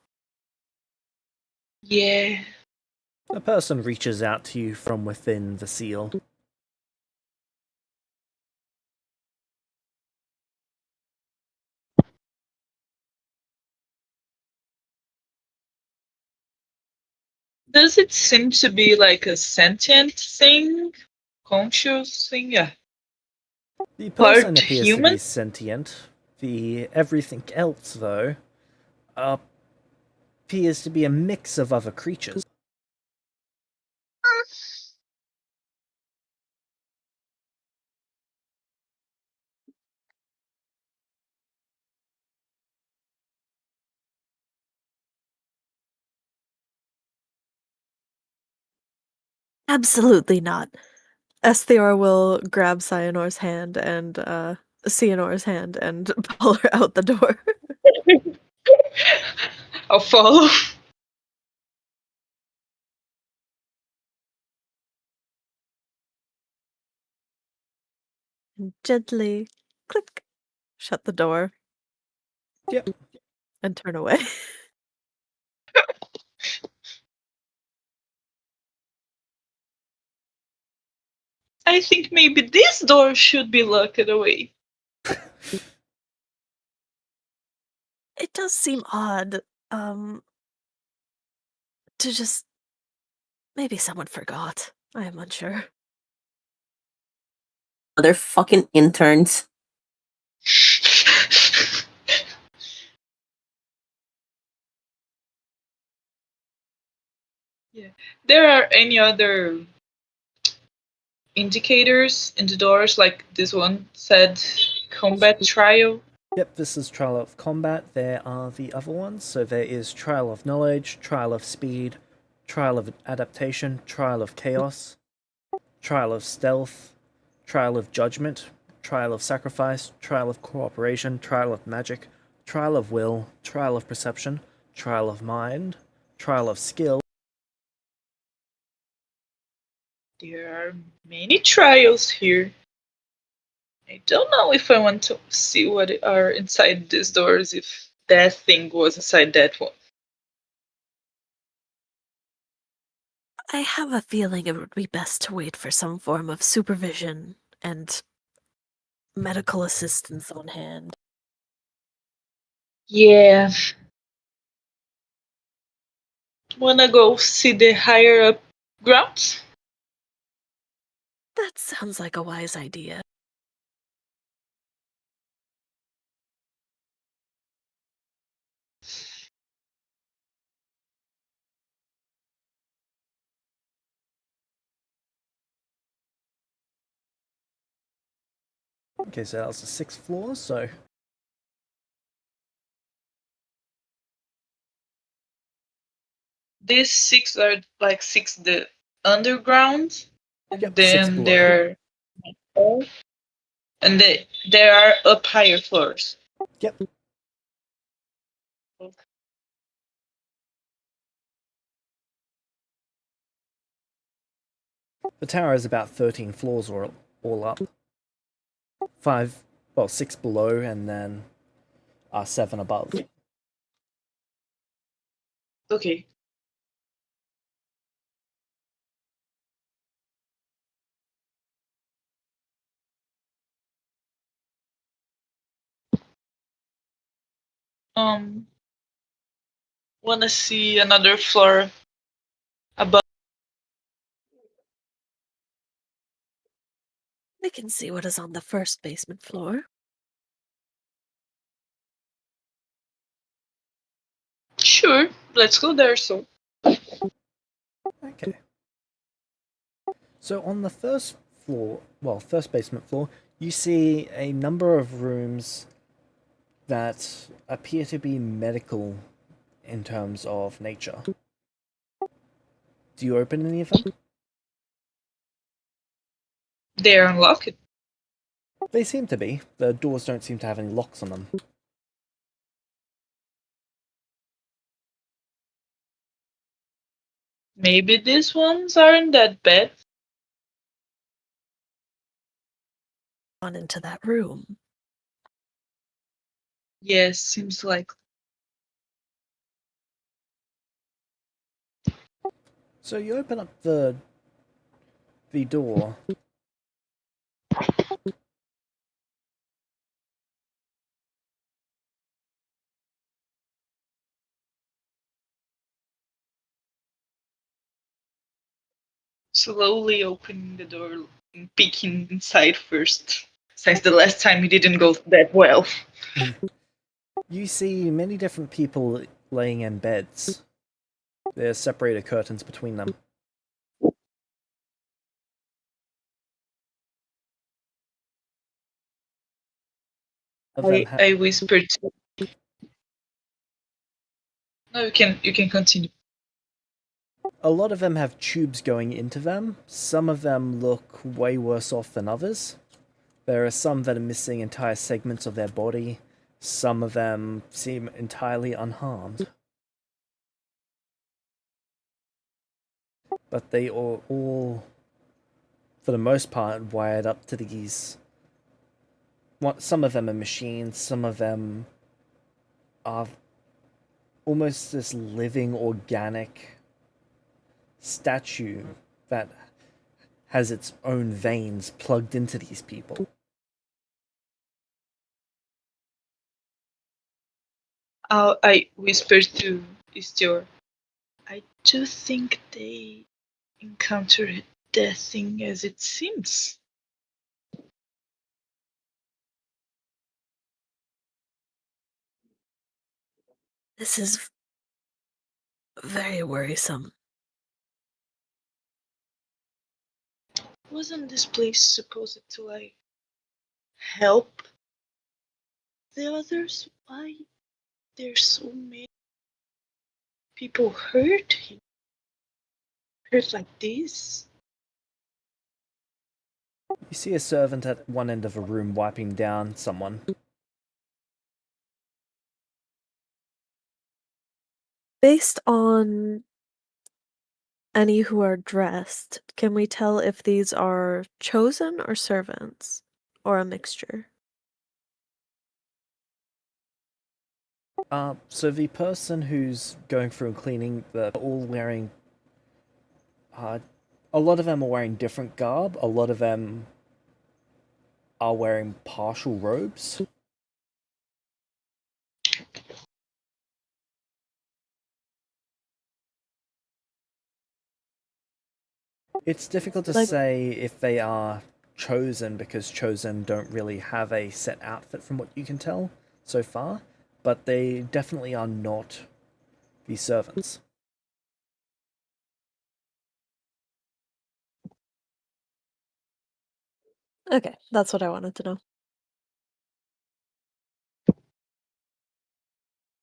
Yeah. A person reaches out to you from within the seal. Does it seem to be like a sentient thing? Conscious thing? Yeah. The person Part appears to human? be sentient. The everything else, though, appears to be a mix of other creatures. Absolutely not. Esthior will grab Cyanor's hand and Cyanor's hand and pull her out the door. I'll follow. And gently click, shut the door, Yep. and turn away. I think maybe this door should be locked away. It does seem odd, to just maybe someone forgot. I am unsure. Other fucking interns. Yeah. There are any other indicators in the doors, like this one said combat trial? Yep, this is Trial of Combat. There are the other ones. So there is Trial of Knowledge, Trial of Speed, Trial of Adaptation, Trial of Chaos, Trial of Stealth, Trial of Judgment, Trial of Sacrifice, Trial of Cooperation, Trial of Magic, Trial of Will, Trial of Perception, Trial of Mind, Trial of Skill. There are many trials here. I don't know if I want to see what are inside these doors, if that thing was inside that one. I have a feeling it would be best to wait for some form of supervision and medical assistance on hand. Yeah. Wanna go see the higher up grounds? That sounds like a wise idea. Okay, so that was the 6th floor, so these 6 are like 6 the underground, and Yep, 6 then below. there and there are up higher floors. Yep. The tower is about 13 floors all up. 6 below, and then 7 above. Okay. Wanna see another floor above? We can see what is on the first basement floor. Sure, let's go there. So Okay. So on the first floor, first basement floor, you see a number of rooms that appear to be medical in terms of nature. Do you open any of them? they're unlocked. They seem to be. The doors don't seem to have any locks on them. Maybe these ones aren't that bad. On into that room. Yes, seems like. So you open up the door. Slowly opening the door and peeking inside first, since the last time it didn't go that well. You see many different people laying in beds. There's separated curtains between them. Of them I whispered to. No, you can continue. A lot of them have tubes going into them. Some of them look way worse off than others. There are some that are missing entire segments of their body. Some of them seem entirely unharmed. But they are all, for the most part, wired up to these. Some of them are machines, some of them are almost this living, organic statue that has its own veins plugged into these people. I whispered to Istior. I do think they encountered the thing as it seems. This is very worrisome. Wasn't this place supposed to like help the others? Why there's so many people hurt like this? You see a servant at one end of a room wiping down someone. Based on any who are dressed, can we tell if these are chosen or servants? Or a mixture? So the person who's going through and cleaning, they're all wearing. A lot of them are wearing different garb. A lot of them are wearing partial robes. It's difficult to say if they are chosen because chosen don't really have a set outfit from what you can tell so far, but they definitely are not the servants. Okay, that's what I wanted to know.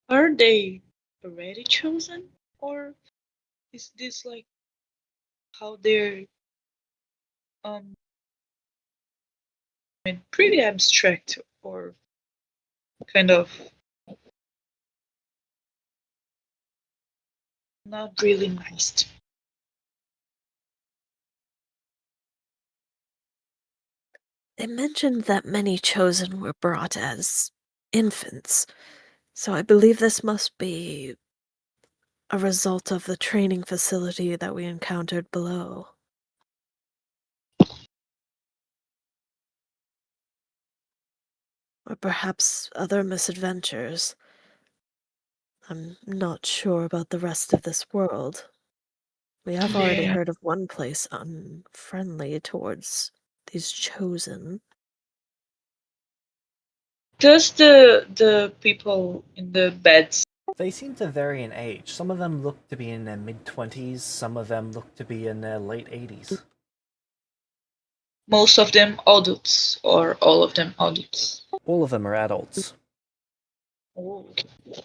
Are they already chosen? Or Is this like how they're pretty abstract or kind of not really nice? They mentioned that many chosen were brought as infants, so I believe this must be a result of the training facility that we encountered below. Or perhaps other misadventures. I'm not sure about the rest of this world. We have already Yeah. heard of one place unfriendly towards these chosen. Does the people in the beds, They seem to vary in age. Some of them look to be in their mid-20s, some of them look to be in their late 80s. most of them adults or all of them adults? All of them are adults. Oh, okay.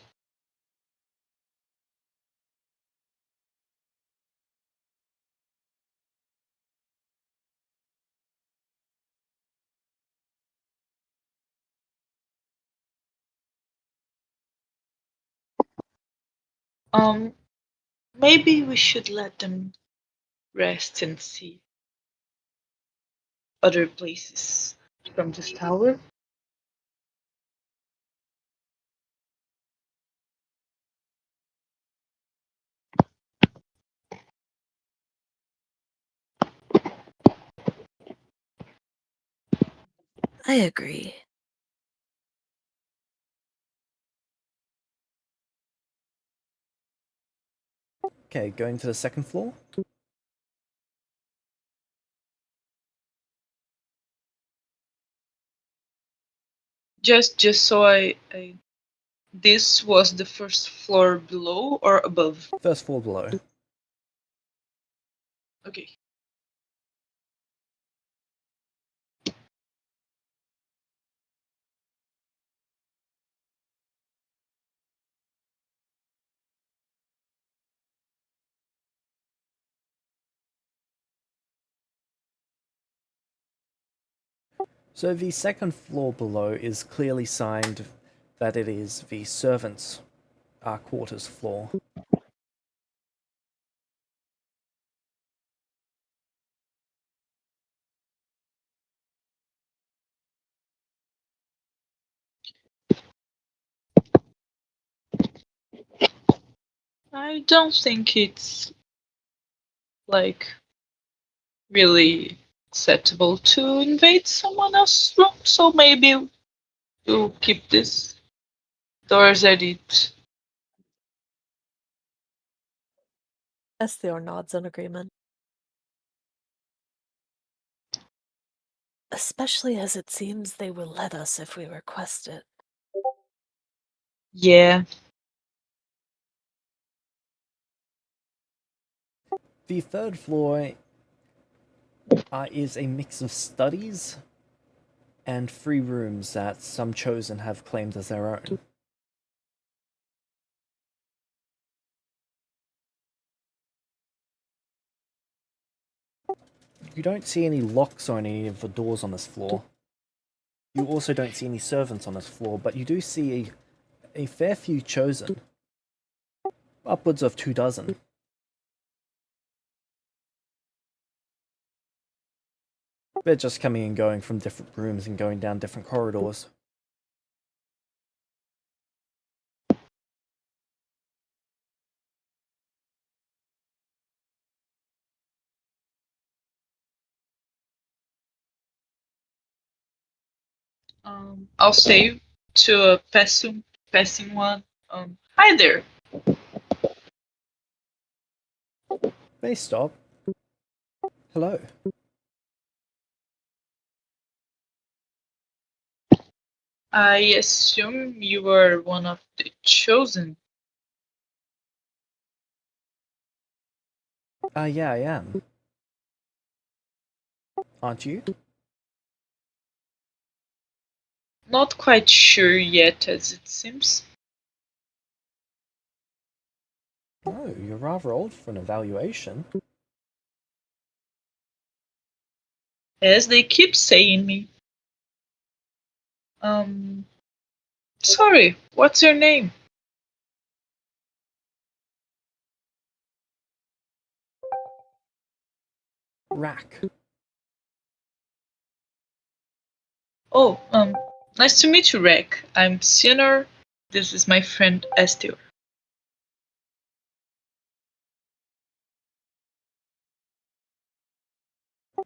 Um, maybe we should let them rest and see other places from this tower. I agree. Okay, going to the second floor. Just so I this was the first floor below or above? First floor below. Okay. So the second floor below is clearly signed that it is the servants' quarters floor. I don't think it's like really acceptable to invade someone else's room, so maybe we'll keep this doors at it. Esther nods in agreement. Especially as it seems they will let us if we request it. Yeah. The third floor is a mix of studies and free rooms that some chosen have claimed as their own. You don't see any locks on any of the doors on this floor. You also don't see any servants on this floor, but you do see a fair few chosen. Upwards of 24. They're just coming and going from different rooms and going down different corridors. I'll say to a passing one. Hi there. They stop. Hello. I assume you were one of the chosen. Yeah, I am. Aren't you? Not quite sure yet, as it seems. Oh, you're rather old for an evaluation. As they keep saying me. Sorry, what's your name? Rack. Oh, nice to meet you, Rick. I'm Sinner. This is my friend Esther.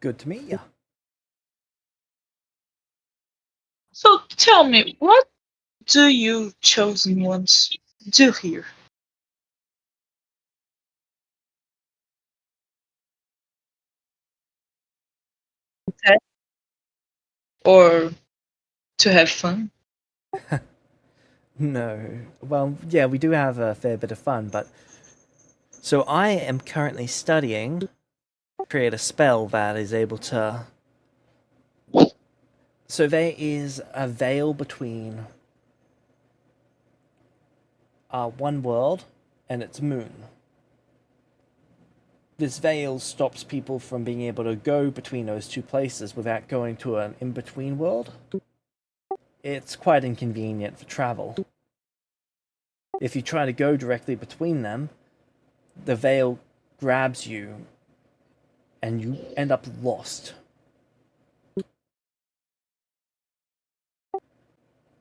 Good to meet you. So tell me, what do you chosen ones do here? Okay. Or to have fun? No. Well, yeah, we do have a fair bit of fun, but... So I am currently studying to create a spell that is able to... So there is a veil between one world and its moon. This veil stops people from being able to go between those two places without going to an in-between world. It's quite inconvenient for travel. If you try to go directly between them, the veil grabs you and you end up lost.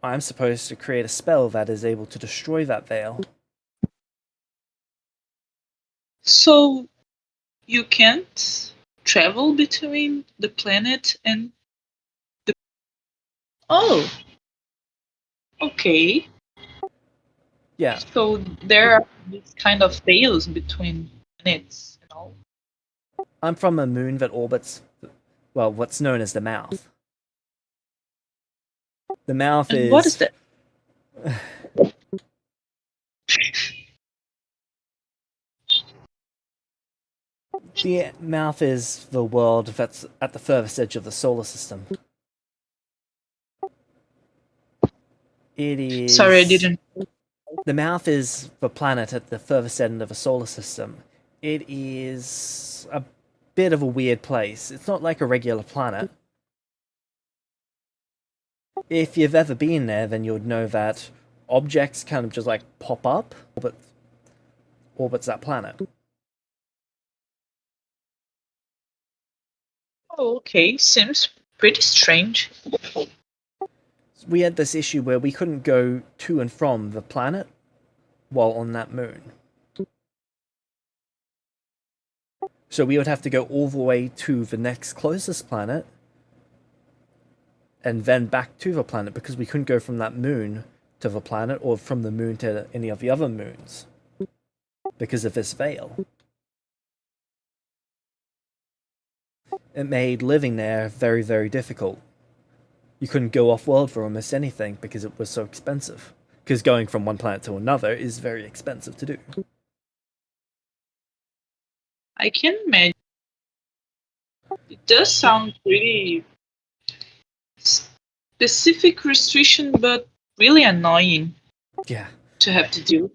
I'm supposed to create a spell that is able to destroy that veil. So you can't travel between the planet and the. Oh, okay. Yeah, So there are these kind of veils between planets, you know? I'm from a moon that orbits, well, what's known as the mouth. The mouth And what is is that? the mouth is the world that's at the furthest edge of the solar system. It Sorry, I is didn't. the mouth is the planet at the furthest end of a solar system. It is a bit of a weird place. It's not like a regular planet. If you've ever been there, then you would know that objects kind of just like pop up, but orbits that planet. Oh, okay. Seems pretty strange. We had this issue where we couldn't go to and from the planet while on that moon. So we would have to go all the way to the next closest planet and then back to the planet because we couldn't go from that moon to the planet or from the moon to any of the other moons because of this veil. It made living there very, very difficult. You couldn't go off world for almost anything because it was so expensive. Because going from one planet to another is very expensive to do. I can imagine. It does sound pretty specific restriction, but really annoying Yeah. to have to do.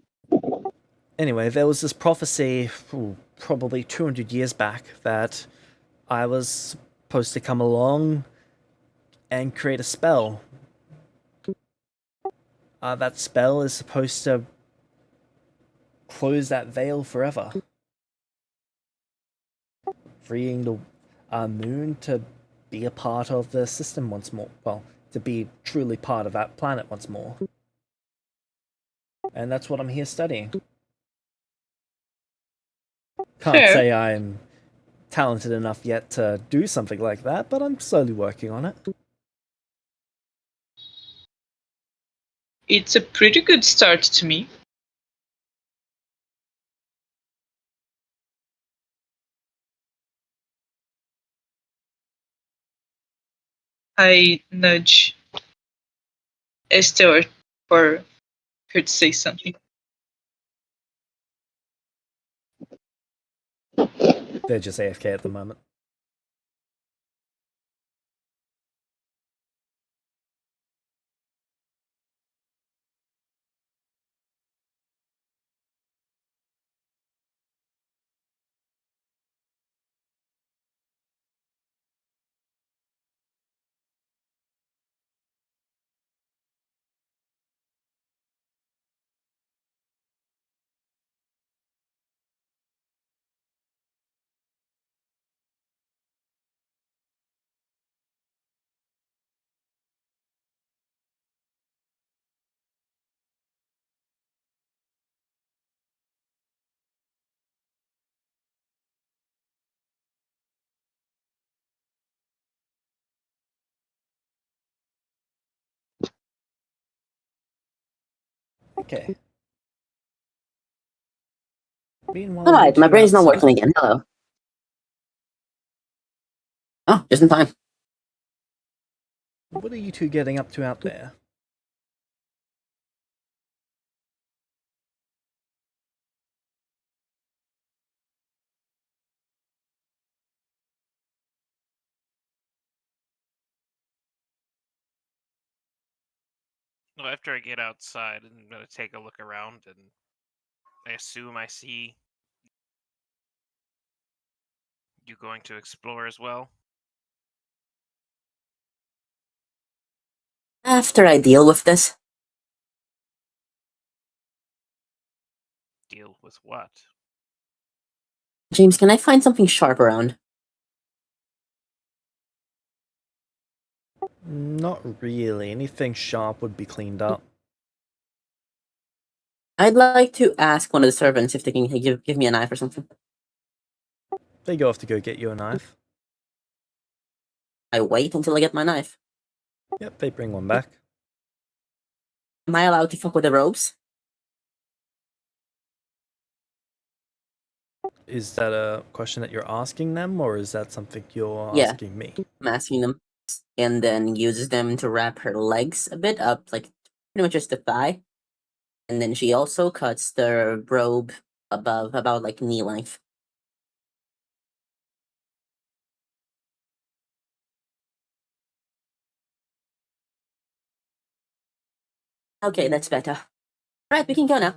Anyway, there was this prophecy, probably 200 years back, that I was supposed to come along and create a spell. That spell is supposed to close that veil forever, freeing the moon to be a part of the system once more. Well, to be truly part of that planet once more. And that's what I'm here studying. Can't Fair. say I'm talented enough yet to do something like that, but I'm slowly working on it. It's a pretty good start to me. I nudge Esther for her to say something. They're just AFK at the moment. Okay. Meanwhile, you Alright, my two brain's not working outside. again. Hello. Oh, just in time. What are you two getting up to out there? Well, after I get outside, I'm gonna take a look around, and I assume I see you going to explore as well. After I deal with this, Deal with what? James, can I find something sharp around? Not really. Anything sharp would be cleaned up. I'd like to ask one of the servants if they can give me a knife or something. They go off to go get you a knife. I wait until I get my knife. Yep, they bring one back. Am I allowed to fuck with the ropes? Is that a question that you're asking them, or is that something you're Yeah. asking me? I'm asking them. And then uses them to wrap her legs a bit up, like pretty much just the thigh. And then she also cuts the robe above, about like knee length. Okay, that's better. Right, we can go now.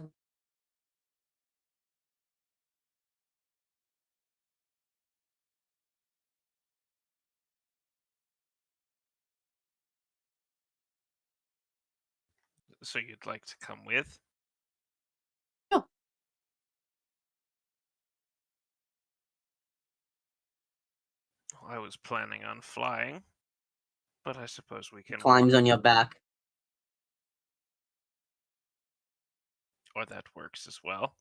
So you'd like to come with? Sure. I was planning on flying, but I suppose we can Climbs walk. on your back. Or that works as well.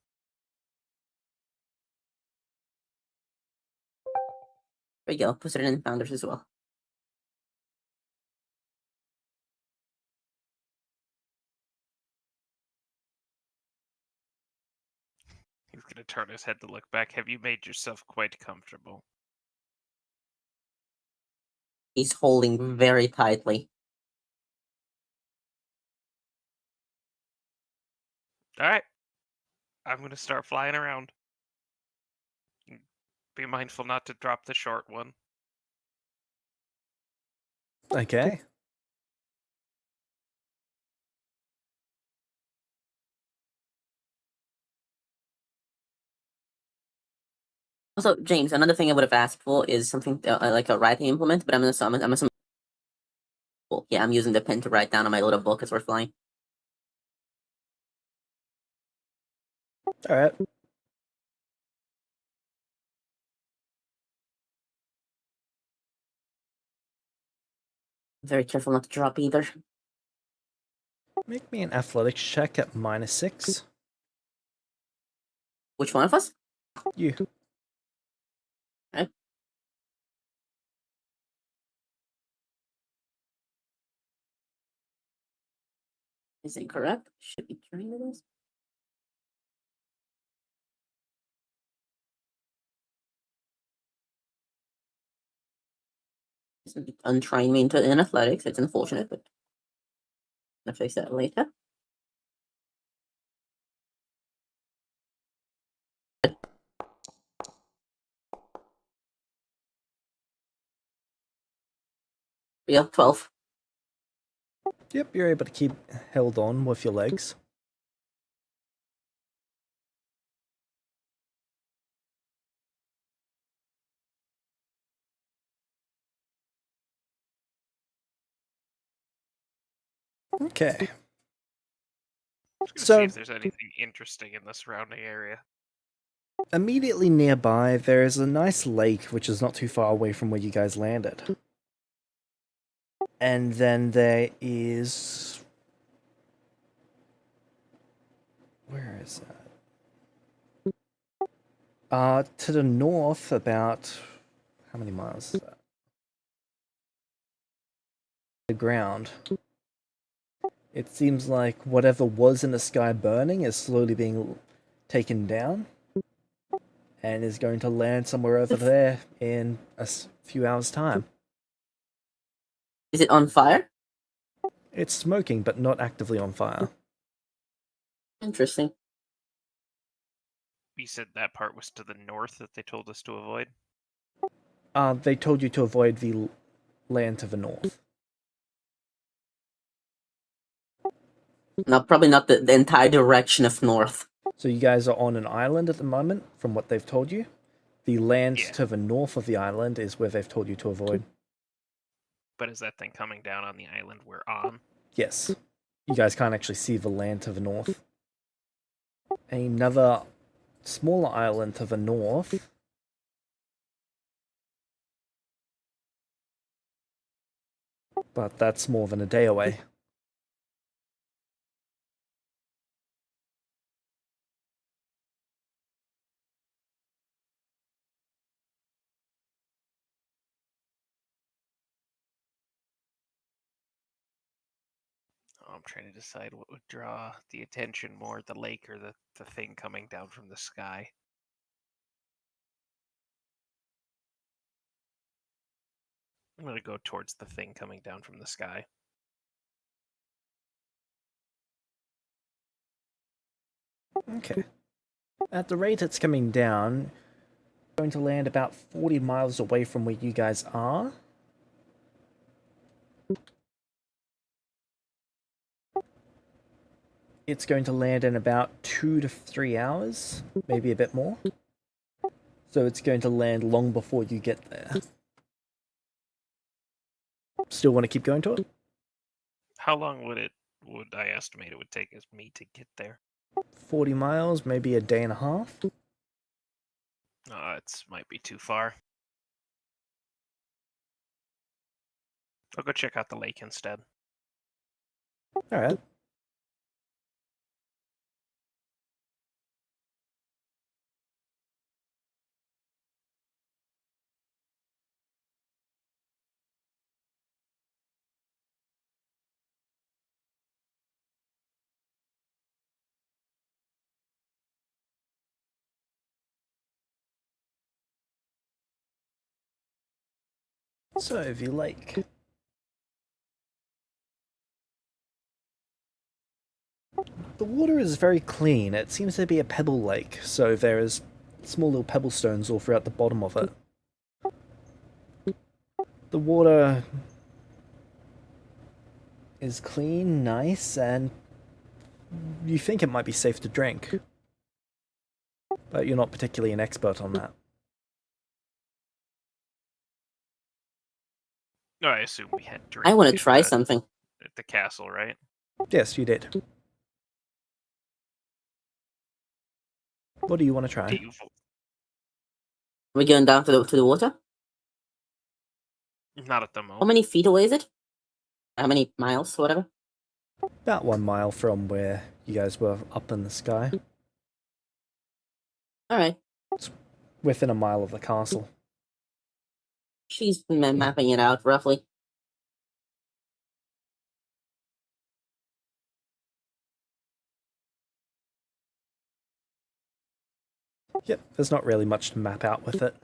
There you go. Put it in founders as well. He's gonna turn his head to look back. Have you made yourself quite comfortable? He's holding very tightly. Alright. I'm gonna start flying around. Be mindful not to drop the short one. Okay. Also, James, another thing I would have asked for is something like a writing implement, but I'm assuming. Yeah, I'm using the pen to write down on my little book as we're flying. Alright. Very careful not to drop either. Make me an athletics check at -6. Which one of us? You. Okay. Is it correct? Should be trying to this. It's untrying me into in athletics. It's unfortunate, but I'll fix that later. Yeah, 12. Yep, you're able to keep held on with your legs. Okay. Just gonna see So, if there's anything interesting in the surrounding area. immediately nearby, there is a nice lake which is not too far away from where you guys landed. And then there is... Where is that? To the north, about... How many miles is that? The ground It seems like whatever was in the sky burning is slowly being taken down and is going to land somewhere over there in a few hours' time. Is it on fire? It's smoking, but not actively on fire. Interesting. You said that part was to the north that they told us to avoid? They told you to avoid the land to the north. No, probably not the entire direction of north. So you guys are on an island at the moment, from what they've told you. The land Yeah. to the north of the island is where they've told you to avoid. But is that thing coming down on the island we're on? Yes. You guys can't actually see the land to the north. Another smaller island to the north. But that's more than a day away. Oh, I'm trying to decide what would draw the attention more, the lake or the thing coming down from the sky. I'm going to go towards the thing coming down from the sky. Okay. At the rate it's coming down, going to land about 40 miles away from where you guys are. It's going to land in about 2 to 3 hours, maybe a bit more. So it's going to land long before you get there. Still want to keep going to it? How long would I estimate it would take me to get there? 40 miles, maybe a day and a half. It might be too far. I'll go check out the lake instead. Alright. So, the lake. The water is very clean. It seems to be a pebble lake, so there is small little pebble stones all throughout the bottom of it. The water is clean, nice, and you think it might be safe to drink. But you're not particularly an expert on that. No, I assume we had drinks. I want to try something. At the castle, right? Yes, you did. What do you want to try? Do you Are we going down to the water? Not at the How moment. many feet away is it? How many miles? Whatever. About 1 mile from where you guys were up in the sky. All right. Within a mile of the castle. She's mapping it out roughly. Yep, there's not really much to map out with it.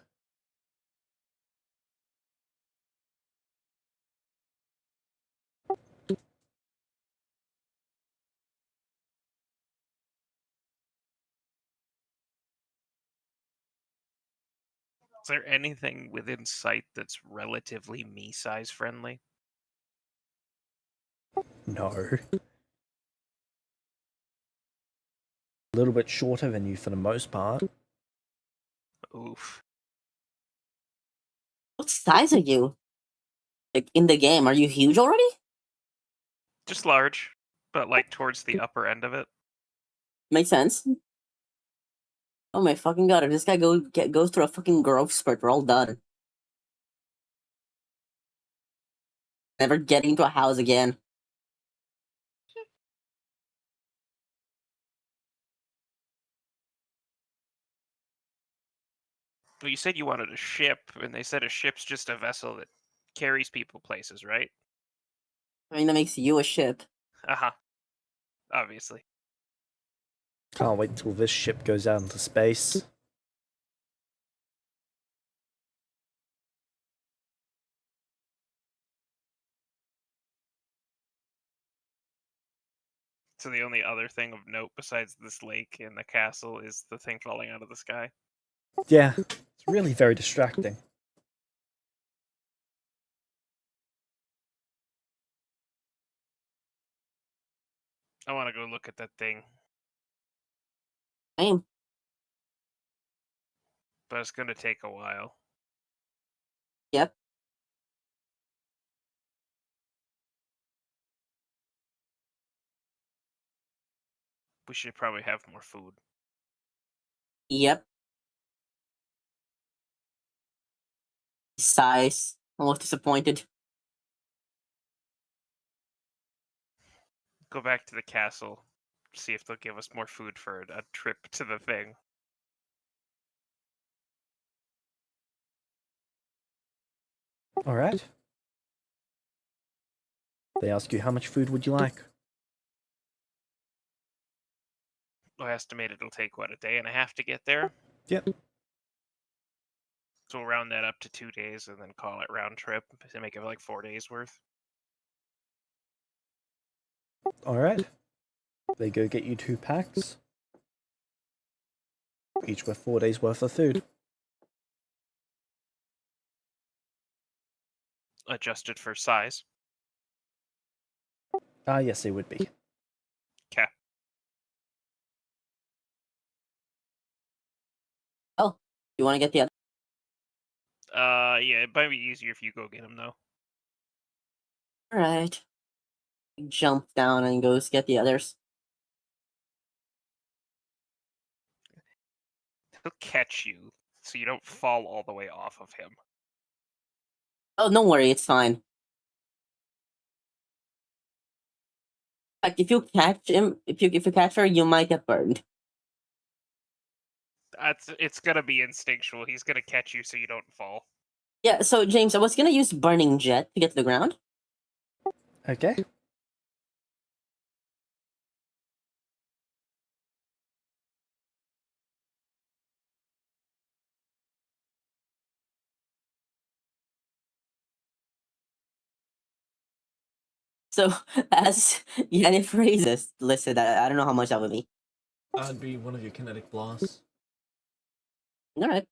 Is there anything within sight that's relatively me size friendly? No. A little bit shorter than you for the most part. Oof. What size are you? Like in the game, are you huge already? Just large, but like towards the upper end of it. Makes sense. Oh my fucking god! If this guy goes through a fucking growth spurt, we're all done. Never getting into a house again. Well, you said you wanted a ship, and they said a ship's just a vessel that carries people places, right? I mean, that makes you a ship. Uh-huh. obviously. Can't wait till this ship goes out into space. So the only other thing of note besides this lake and the castle is the thing falling out of the sky. Yeah, it's really very distracting. I want to go look at that thing, Same. but it's going to take a while. Yep. We should probably have more food. Yep. Sighs. Almost disappointed. Go back to the castle, see if they'll give us more food for a trip to the thing. Alright. They ask you how much food would you like? I estimate it'll take, what, a day and a half to get there? Yep. So we'll round that up to 2 days and then call it round trip to make it like 4 days worth. Alright. They go get you 2 packs. Each with 4 days worth of food. Adjusted for size. Ah, yes, they would be. Okay. Oh, you want to get the other? Yeah, it might be easier if you go get him though. Alright. Jump down and goes get the others. He'll catch you, so you don't fall all the way off of him. Oh, don't worry, it's fine. Like if you catch him, if you catch her, you might get burned. It's gonna be instinctual. He's gonna catch you so you don't fall. Yeah. So James, I was gonna use burning jet to get to the ground. Okay. So as Yanni phrases listed, I don't know how much that would be. That'd be one of your kinetic blasts. All right.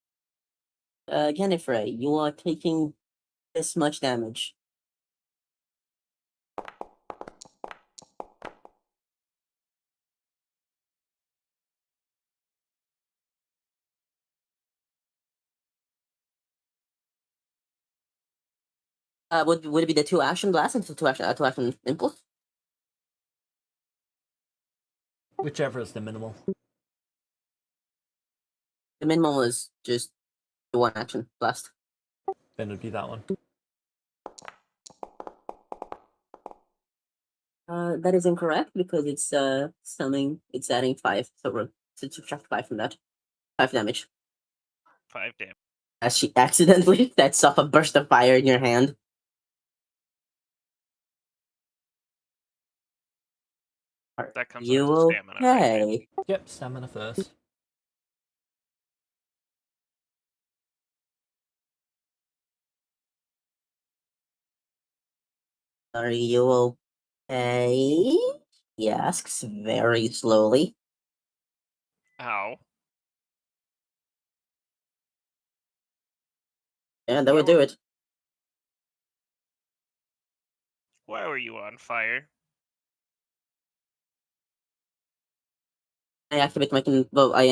Jennifer, you are taking this much damage. Would it be the 2 action blast and 2 action impulse? Whichever is the minimal. The minimum was just the 1 action blast. Then it'd be that one. That is incorrect because it's summing. It's adding 5, so we're to subtract 5 from that. 5 damage. 5 damage. As she accidentally sets off a burst of fire in your hand. That comes You with stamina, right? okay? Yep, stamina first. Are you okay? He asks very slowly. Ow. Yeah, that would do it. Why were you on fire? I activate my well, I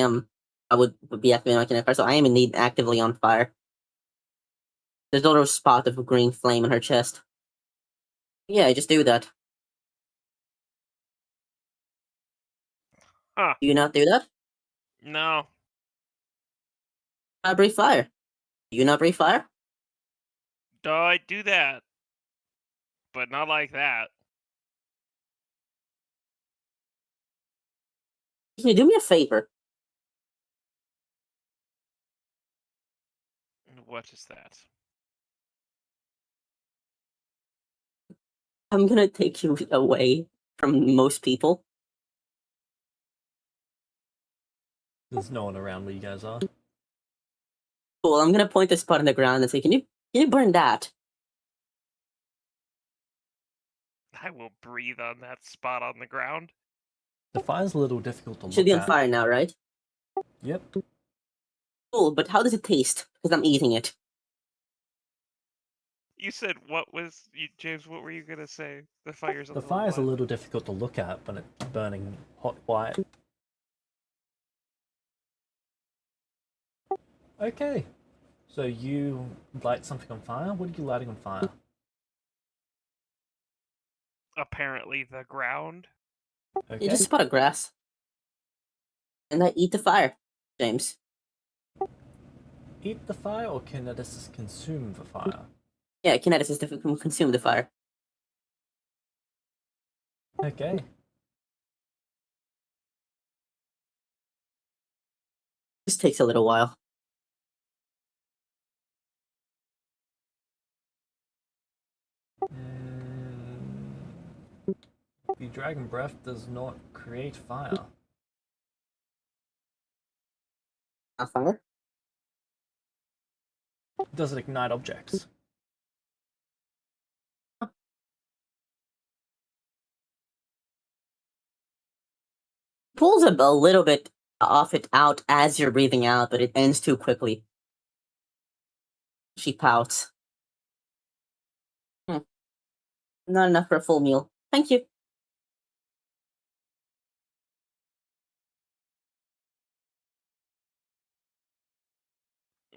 would be activating my kinetic fire, so I am indeed actively on fire. There's a little spot of green flame on her chest. Yeah, just do that. Huh. Do you not do that? No. Breathe fire. Do you not breathe fire? No, I do that. But not like that. Can you do me a favor? What is that? I'm gonna take you away from most people. There's no one around where you guys are. Cool. I'm gonna point this spot on the ground and say, "Can you burn that?" I will breathe on that spot on the ground. The fire's a little difficult to It should look be on at. fire now, right? Yep. Cool. But how does it taste? Because I'm eating it. You said James? What were you gonna say? The fire's a The little fire's a what? little difficult to look at when it's burning hot white. Okay. So you light something on fire? What are you lighting on fire? Apparently, the ground. Okay. You just spot of grass. And I eat the fire, James. Eat the fire or kineticist consume the fire? Yeah, kineticist to consume the fire. Okay. This takes a little while. The dragon breath does not create fire. Not fire? Does it ignite objects? Pulls a little bit off it out as you're breathing out, but it ends too quickly. She pouts. Not enough for a full meal. Thank you.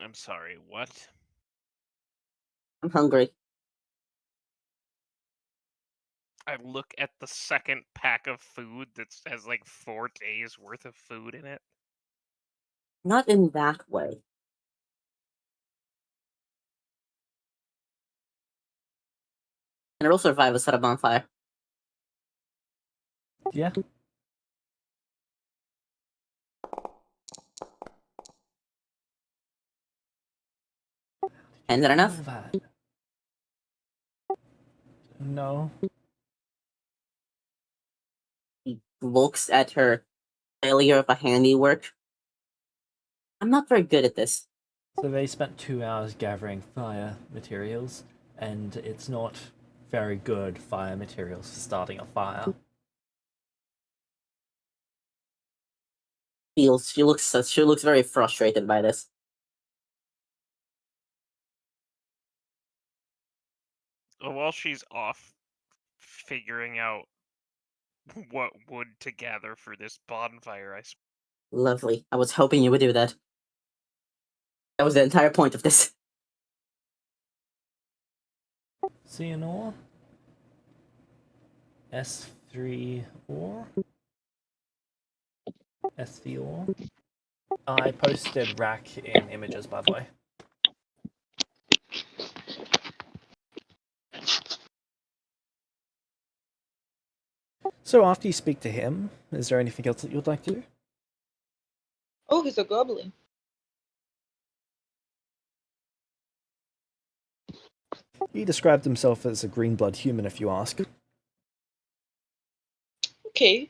I'm sorry. What? I'm hungry. I look at the second pack of food that has like 4 days worth of food in it. Not in that way. And it'll survive a set of bonfire. Yeah. Is that enough? That? No. He looks at her failure of a handiwork. I'm not very good at this. So they spent 2 hours gathering fire materials, and it's not very good fire materials for starting a fire. She looks very frustrated by this. While she's off figuring out what wood to gather for this bonfire, Lovely. I was hoping you would do that. That was the entire point of this. Cianor? S3 ore? SV ore? I posted rack in images, by the way. So after you speak to him, is there anything else that you'd like to do? Oh, he's a goblin. He described himself as a green blood human, if you ask. Okay.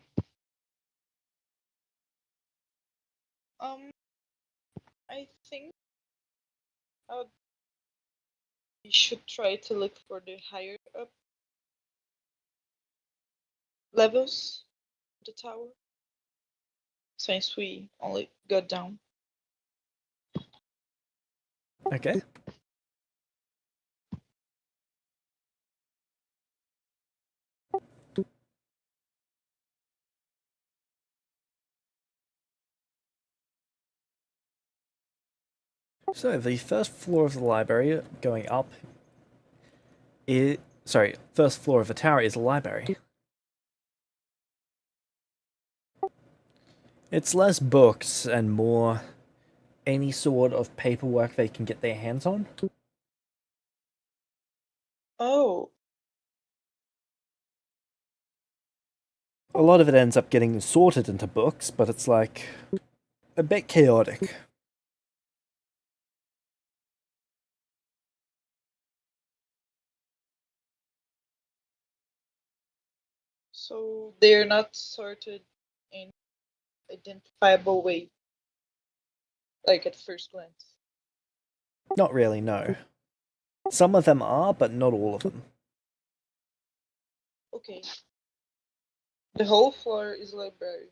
I think we should try to look for the higher up levels of the tower, since we only got down. Okay. So the first floor of the library, going up, first floor of the tower is a library. It's less books and more any sort of paperwork they can get their hands on. Oh, A lot of it ends up getting sorted into books, but it's like a bit chaotic. so they're not sorted in identifiable way. like at first glance? Not really, no. Some of them are, but not all of them. Okay. The whole floor is library.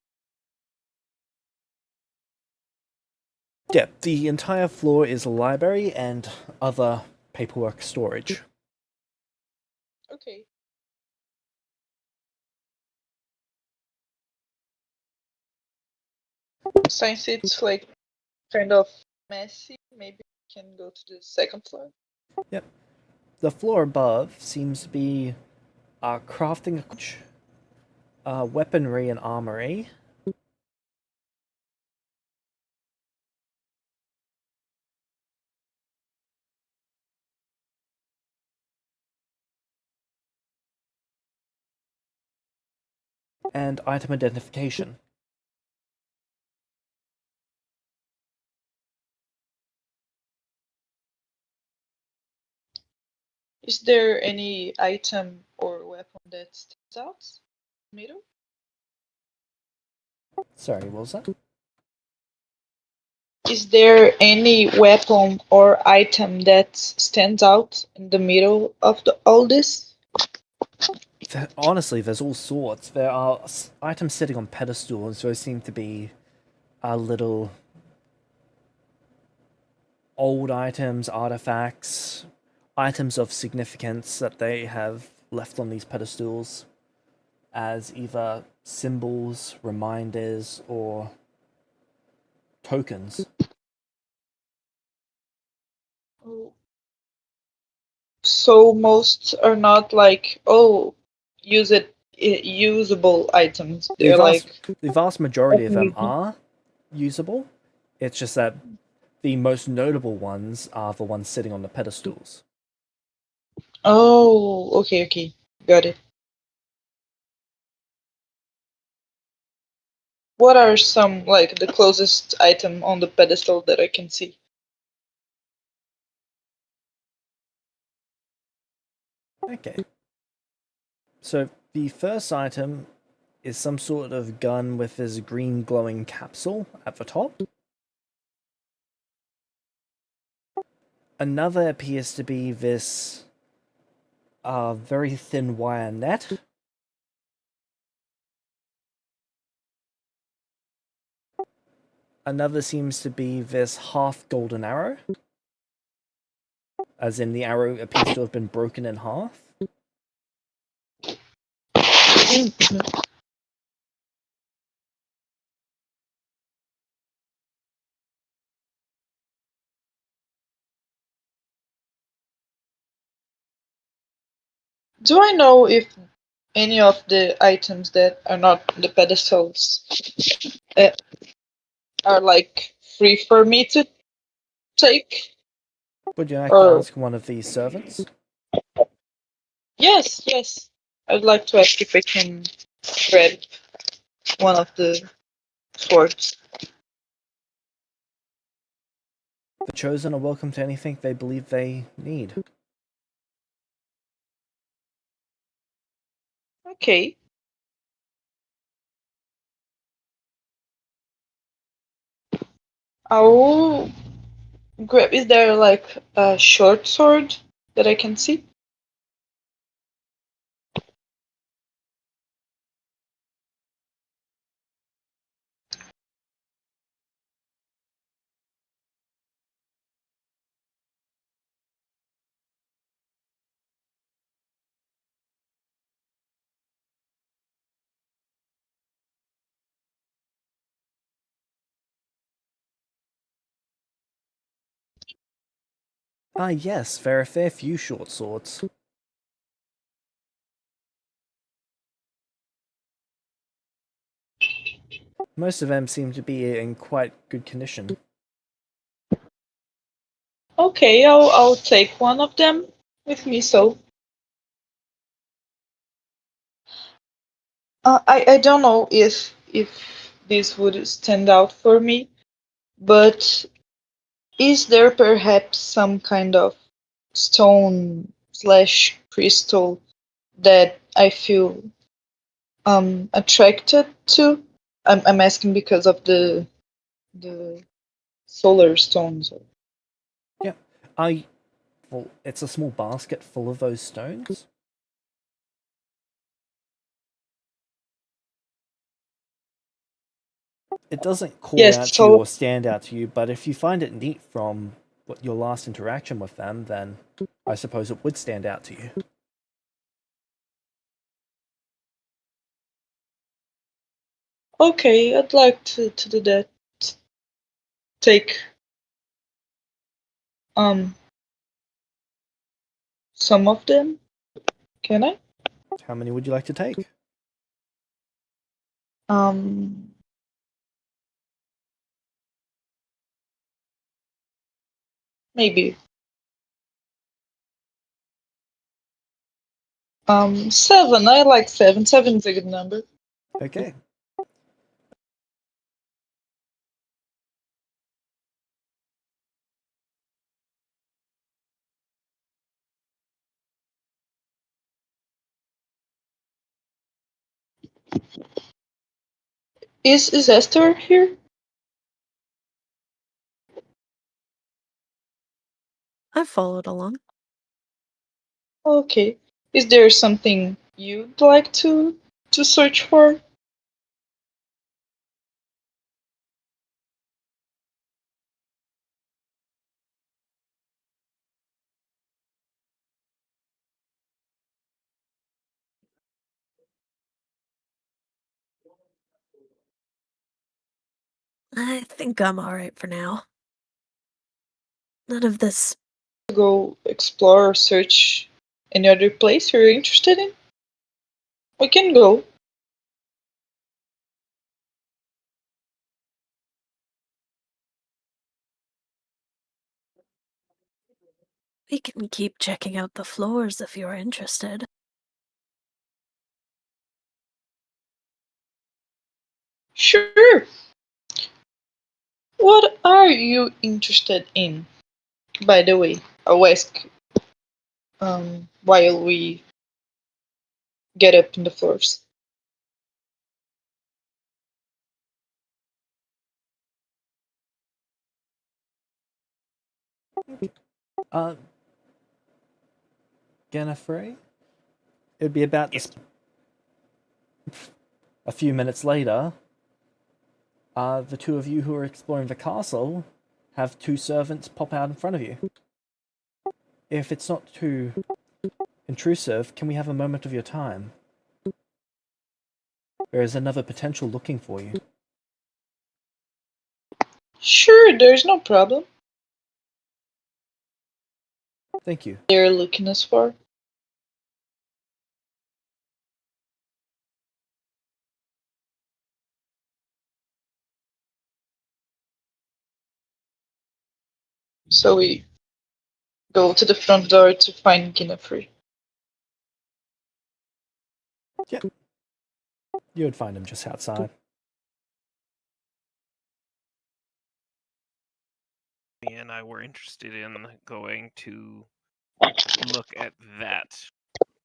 Yeah, the entire floor is a library and other paperwork storage. Okay. Since it's like kind of messy, maybe we can go to the second floor. Yep. The floor above seems to be crafting, weaponry and armory. And item identification. Is there any item or weapon that stands out? Middle? Sorry, what was that? Is there any weapon or item that stands out in the middle of all this? Honestly, there's all sorts. There are items sitting on pedestals, those seem to be little old items, artifacts, items of significance that they have left on these pedestals as either symbols, reminders, or tokens. Oh. So most are not like, oh, usable items. The They're vast, like, the vast majority of them are usable. It's just that the most notable ones are the ones sitting on the pedestals. oh, okay, okay, got it. What are some like the closest item on the pedestal that I can see? Okay. So the first item is some sort of gun with this green glowing capsule at the top. Another appears to be this very thin wire net. Another seems to be this half golden arrow, as in the arrow appears to have been broken in half. Do I know if any of the items that are not the pedestals uh, are like free for me to take? Would you like to Or ask one of these servants? yes, yes. I'd like to ask if I can grab one of the swords. The Chosen are welcome to anything they believe they need. Okay. I'll grab. Is there like a short sword that I can see? Ah, yes, there are a fair few short swords. Most of them seem to be in quite good condition. Okay, I'll take one of them with me. So I don't know if this would stand out for me, but is there perhaps some kind of stone slash crystal that I feel attracted to? I'm asking because of the solar stones. Yeah. Well, it's a small basket full of those stones. It doesn't call Yes, out to you so or stand out to you, but if you find it neat from your last interaction with them, then I suppose it would stand out to you. okay, I'd like to do that. Take um some of them. Can I? How many would you like to take? Um, maybe 7. I like 7. 7 is a good number. Okay. Is Esther here? I've followed along. Okay. Is there something you'd like to search for? I think I'm alright for now. None of this. Go explore or search any other place you're interested in? We can go. We can keep checking out the floors if you're interested. Sure. What are you interested in? By the way, I'll ask while we get up in the floors. Uh, Gallifrey? It'd be about this. Yes. A few minutes later, the two of you who are exploring the castle have two servants pop out in front of you. If it's not too intrusive, can we have a moment of your time? There is another potential looking for you. Sure, there's no problem. Thank you. They're looking us for. So we go to the front door to find Guinevere. Yeah, you would find him just outside. Me and I were interested in going to look at that,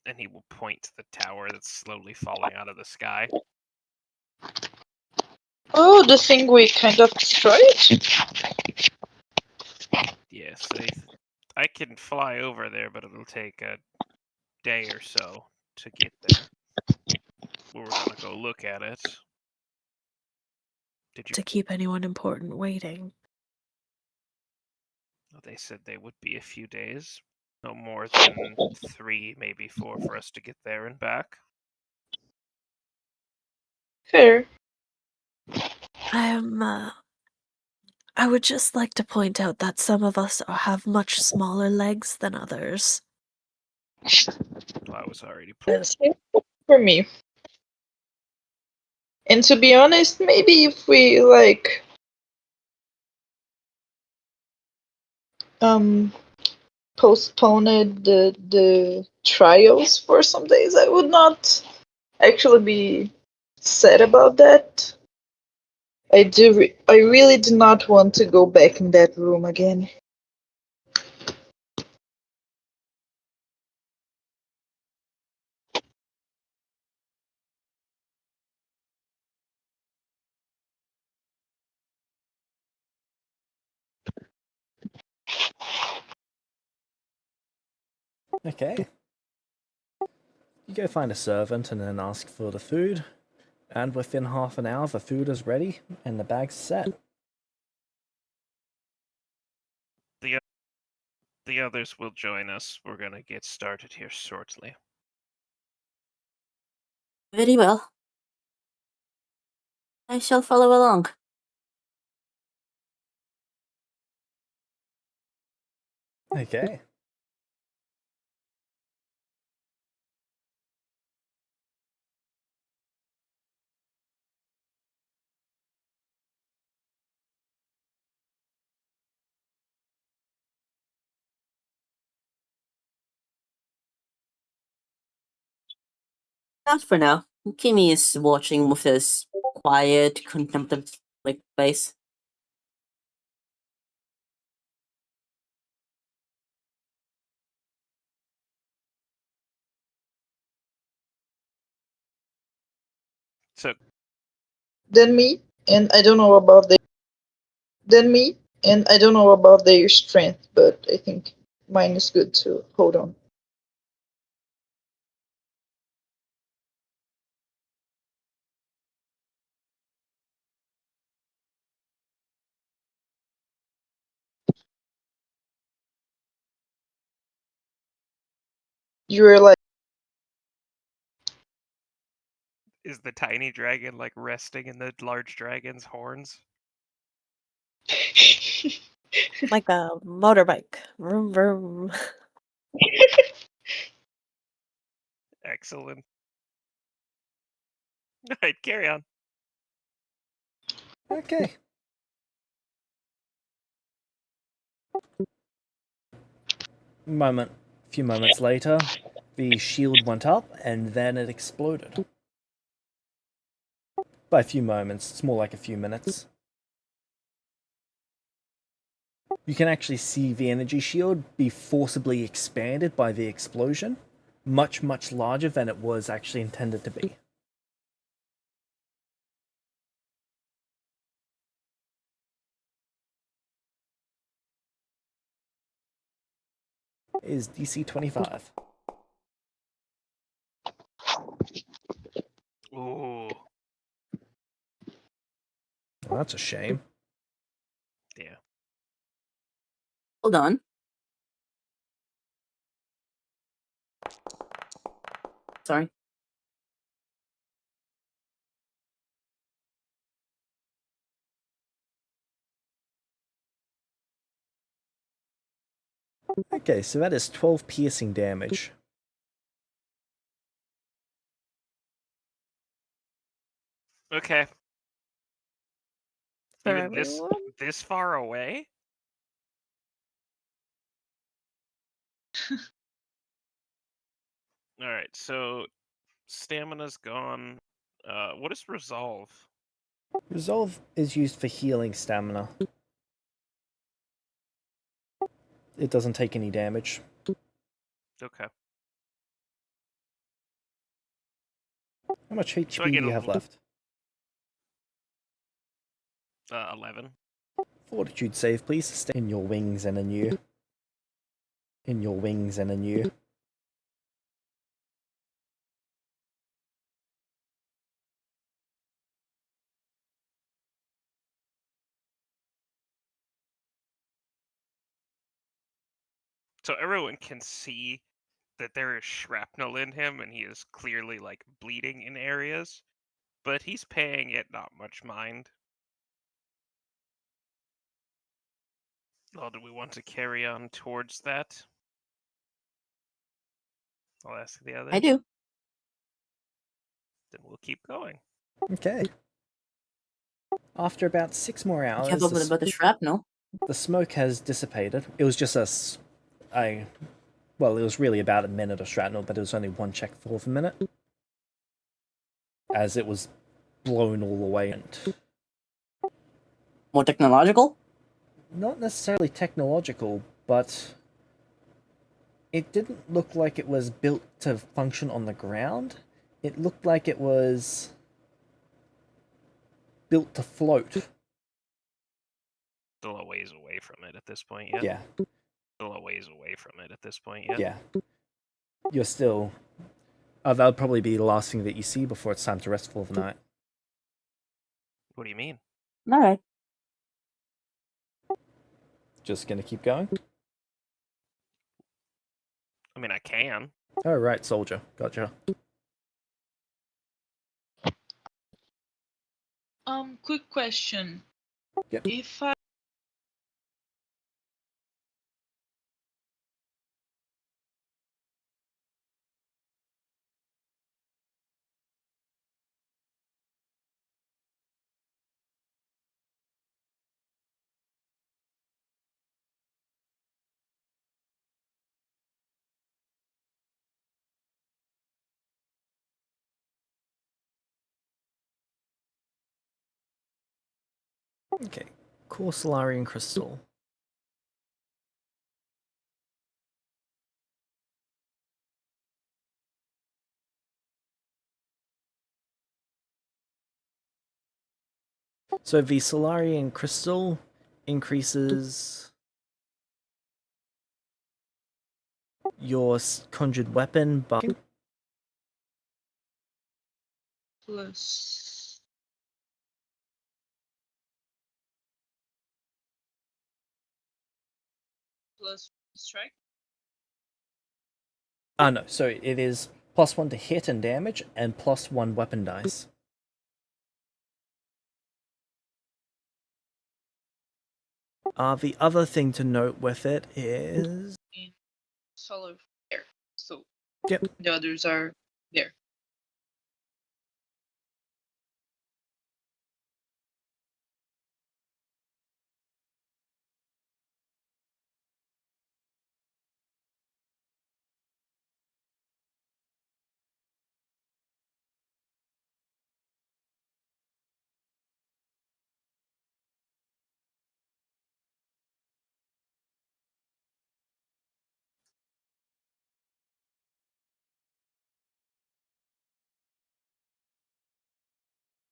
and he will point to the tower that's slowly falling out of the sky. Oh, the thing we kind of destroyed? Yes, I can fly over there, but it'll take a day or so to get there. We were gonna go look at it. Did you? To keep anyone important waiting. They said they would be a few days. No more than 3, maybe 4 for us to get there and back. Fair. I would just like to point out that some of us have much smaller legs than others. Well, I was already. That's it for me. And to be honest, maybe if we like um postponed the trials for some days, I would not actually be sad about that. I really do not want to go back in that room again. Okay. You go find a servant and then ask for the food, and within half an hour the food is ready and the bag's set. The others will join us. We're gonna get started here shortly. Very well. I shall follow along. Okay. Not for now. Kimi is watching with his quiet, contemplative face. So Then me, and I don't know about their strength, but I think mine is good to hold on. You were like, is the tiny dragon like resting in the large dragon's horns? Like a motorbike. Vroom, vroom. Excellent. Alright, carry on. Okay. A few moments later, the shield went up and then it exploded. By a few moments, it's more like a few minutes. You can actually see the energy shield be forcibly expanded by the explosion, much, much larger than it was actually intended to be. It is DC 25. Ooh. Well, that's a shame. Yeah. Hold on. Sorry. Okay, so that is 12 piercing damage. Okay. For Even everyone? this far away? Alright, so stamina's gone. What is resolve? Resolve is used for healing stamina. It doesn't take any damage. Okay. How much HP So I get do you have left? 11. Fortitude save, please. Stay in your wings and anew. In your wings and anew. So everyone can see that there is shrapnel in him and he is clearly like bleeding in areas, but he's paying it not much mind. Oh, do we want to carry on towards that? I'll ask the others. I do. Then we'll keep going. Okay. After about 6 more hours, Careful about the shrapnel. the smoke has dissipated. It was just well, it was really about a minute of shrapnel, but it was only one check for the minute. As it was blown all the way. More technological? Not necessarily technological, but it didn't look like it was built to function on the ground. It looked like it was built to float. Still a ways away from it at this point, yeah? Yeah. Still a ways away from it at this point, yeah? Yeah. You're still... that would probably be the last thing that you see before it's time to rest for the night. What do you mean? Alright. Just gonna keep going? I mean, I can. Oh, right, soldier. Gotcha. Quick question. Yep. If I Okay. Core Solarian Crystal. So the Solarian Crystal increases your conjured weapon by... plus strike. no, so it is +1 to hit and damage, and +1 weapon dice. The other thing to note with it is... In solar flare. So Yep. the others are there.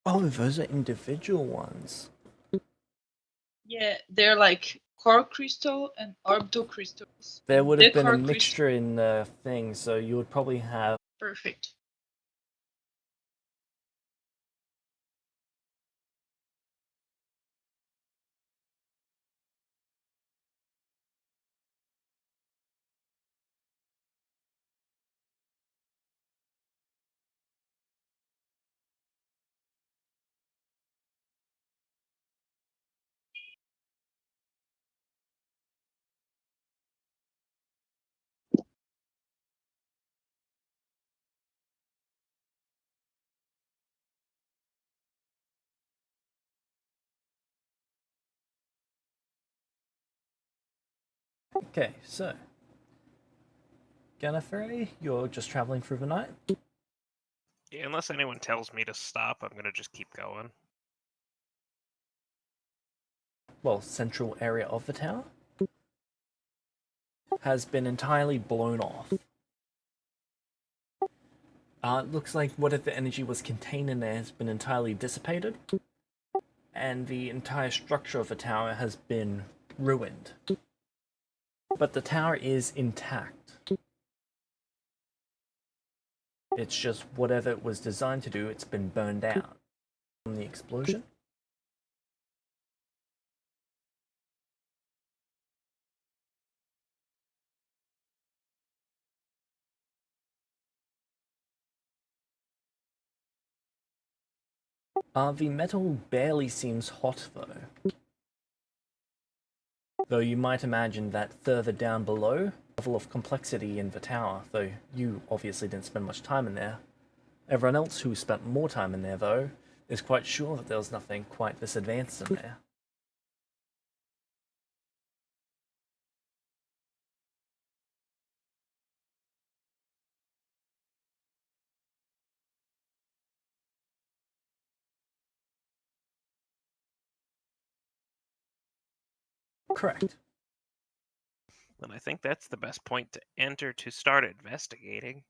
Oh, those are individual ones. Yeah, they're like core crystal and orbital crystals. There would have The been a core mixture in the thing, so you would probably have... Perfect. Okay, so... Ganaferi, you're just traveling through the night? Yeah, unless anyone tells me to stop, I'm gonna just keep going. Well, central area of the tower has been entirely blown off. It looks like whatever energy was contained in there has been entirely dissipated, and the entire structure of the tower has been ruined. But the tower is intact. It's just whatever it was designed to do, it's been burned out from the explosion. The metal barely seems hot, though. Though you might imagine that further down below, level of complexity in the tower, though you obviously didn't spend much time in there. Everyone else who spent more time in there, though, is quite sure that there was nothing quite this advanced in there. Correct. And I think that's the best point to enter to start investigating.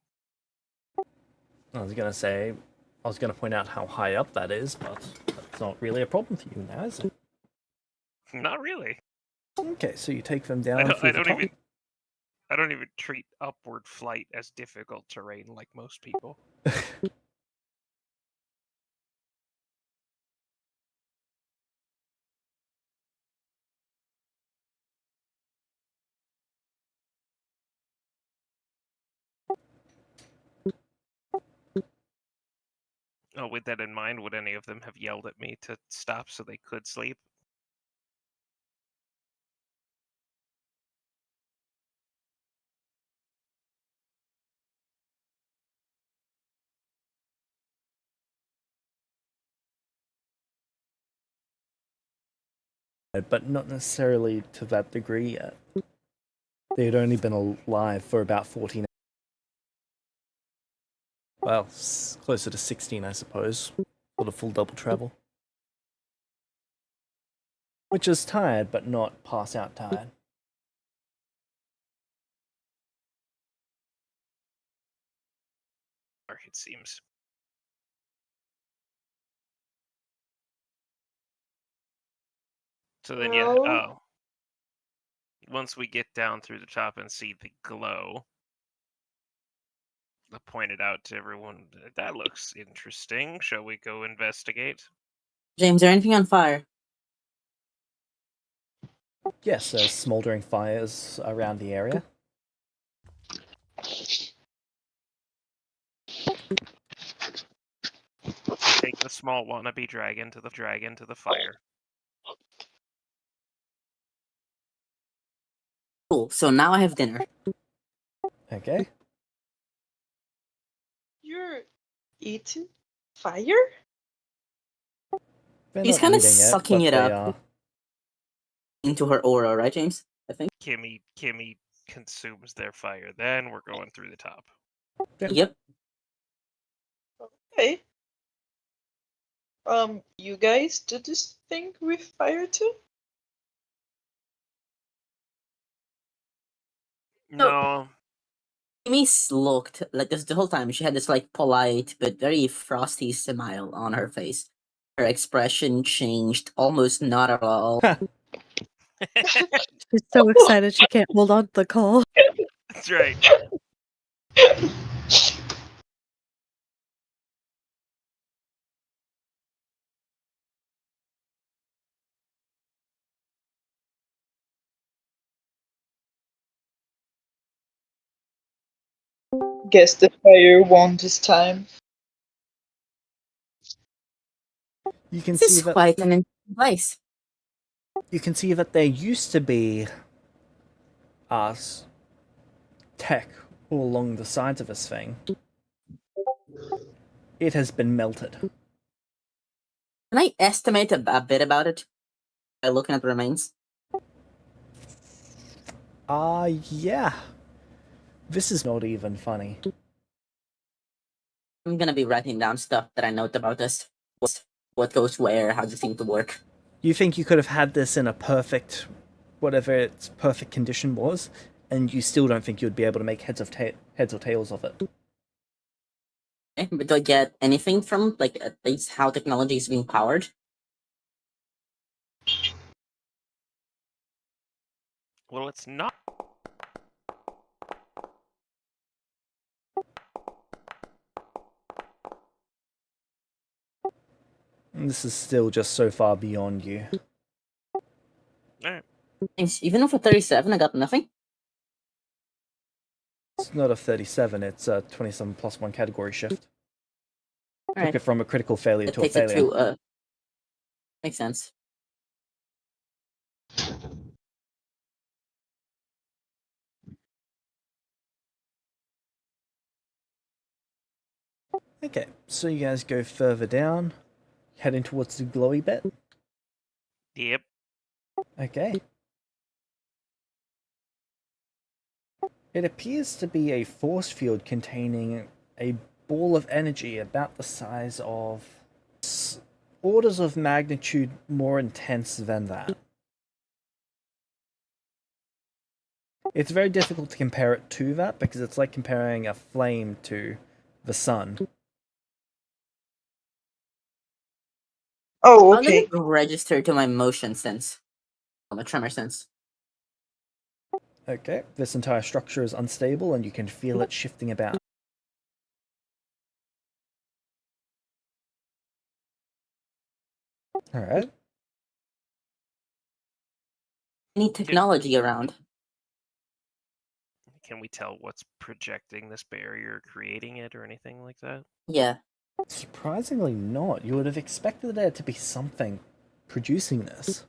I was gonna point out how high up that is, but that's not really a problem for you now, is it? Not really. Okay, so you take them I down don't, through I the don't top. even. I don't even treat upward flight as difficult terrain like most people. Oh, with that in mind, would any of them have yelled at me to stop so they could sleep? But not necessarily to that degree yet. They had only been alive for about 14 hours. Well, closer to 16, I suppose, for the full double travel. Which is tired, but not pass out tired. Or it seems. So then, yeah. Well, Oh. Once we get down through the top and see the glow, I pointed out to everyone, that looks interesting. Shall we go investigate? James, is there anything on fire? Yes, there's smouldering fires around the area. Take the small wannabe dragon to the fire. Cool. So now I have dinner. Okay. you're eating fire? They're He's not kind of eating it, sucking but it they up are. into her aura, right, James? I think. Kimmy consumes their fire. Then we're going through the top. Yep. Okay. You guys do this thing with fire too? No, Amy looked like this the whole time. She had this like polite but very frosty smile on her face. Her expression changed almost not at all. She's so excited she can't hold on to the call. that's right. Guess the fire won this time. You can This see is that quite an interesting place. you can see that there used to be tech all along the sides of this thing. It has been melted. Can I estimate a bit about it by looking at the remains? Yeah. This is not even funny. I'm gonna be writing down stuff that I note about this. What goes where, how does it seem to work. You think you could have had this in a perfect, whatever its perfect condition was, and you still don't think you'd be able to make heads or tails of it. Okay, but do I get anything from like at least how technology is being powered? Well, it's not. And this is still just so far beyond you. Alright. Even for 37, I got nothing. It's not a 37, it's a 27 plus 1 category shift. Took Alright, it from a critical failure that to a takes it failure. to makes sense. Okay, so you guys go further down, heading towards the glowy bit. Yep. Okay. It appears to be a force field containing a ball of energy about the size of orders of magnitude more intense than that. It's very difficult to compare it to that because it's like comparing a flame to the sun. Oh, How does okay. it register to my motion sense? My tremor sense. Okay, this entire structure is unstable and you can feel it shifting about. Alright. Any technology around? Can we tell what's projecting this barrier, creating it, or anything like that? Yeah. Surprisingly not. You would have expected there to be something producing this.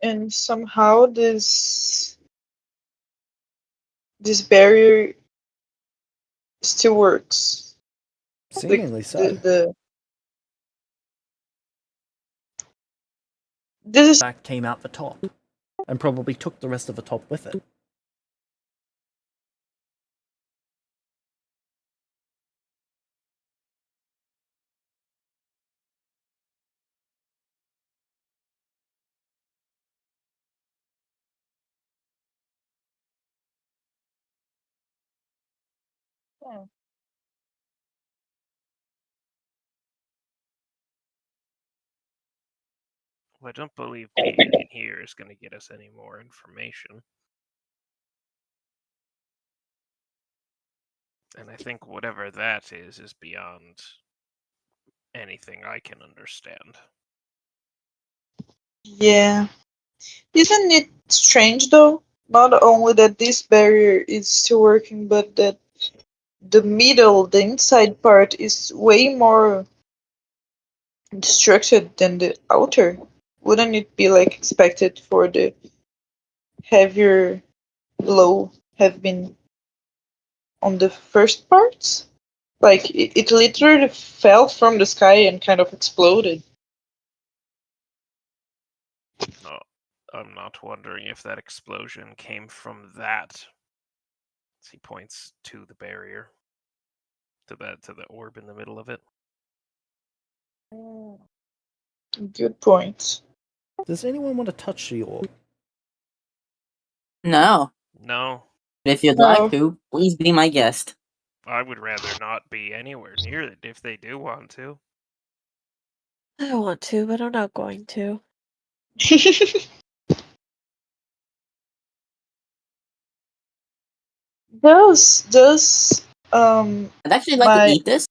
And somehow this barrier still works. Seemingly so. This is That came out the top, and probably took the rest of the top with it. Well, I don't believe being in here is going to get us any more information. And I think whatever that is beyond anything I can understand. yeah. Isn't it strange though? Not only that this barrier is still working, but that the middle, the inside part, is way more structured than the outer. Wouldn't it be like expected for the heavier blow have been on the first parts? Like it literally fell from the sky and kind of exploded. No, I'm not wondering if that explosion came from that. He points to the barrier, to the orb in the middle of it. Good point. Does anyone want to touch the orb? No. No, If you'd No. like to, please be my guest. I would rather not be anywhere near it if they do want to. I want to, but I'm not going to. does I'd actually like to my eat this.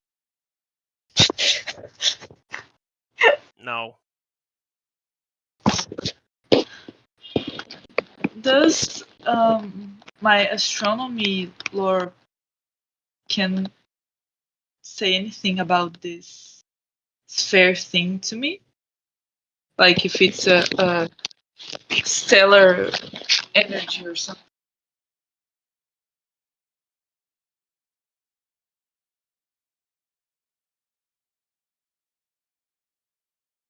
No, does my astronomy lore can say anything about this sphere thing to me? Like if it's a stellar energy or something.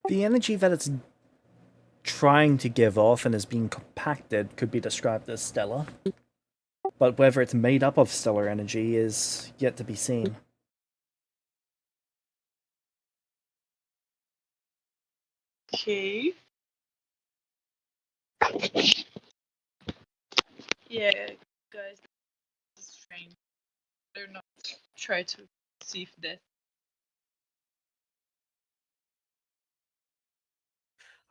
The energy that it's trying to give off and is being compacted could be described as stellar. But whether it's made up of stellar energy is yet to be seen. Okay. Yeah, guys, this is strange. They're not try to see if that.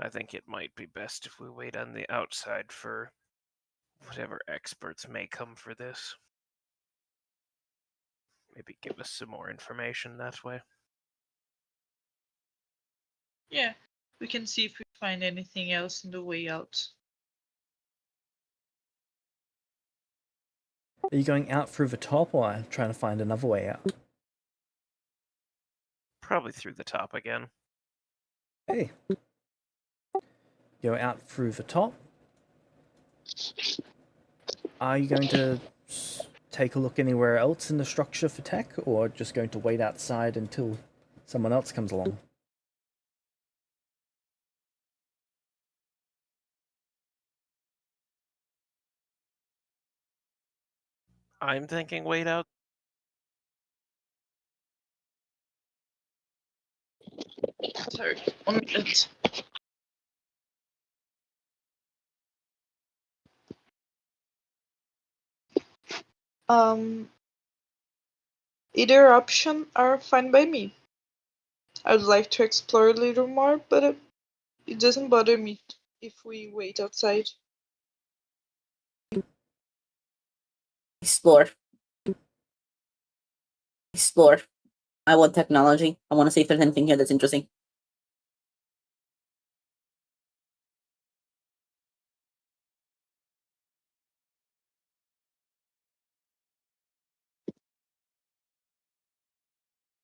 I think it might be best if we wait on the outside for whatever experts may come for this. Maybe give us some more information that way. Yeah, we can see if we find anything else in the way out. Are you going out through the top or trying to find another way out? Probably through the top again. Hey. Go out through the top. Are you going to take a look anywhere else in the structure for tech, or just going to wait outside until someone else comes along? I'm thinking wait out. Sorry, 1 minute. Um, Either option are fine by me. I would like to explore a little more, but it doesn't bother me if we wait outside. Explore. Explore. I want technology. I want to see if there's anything here that's interesting.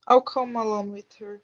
I'll come along with her.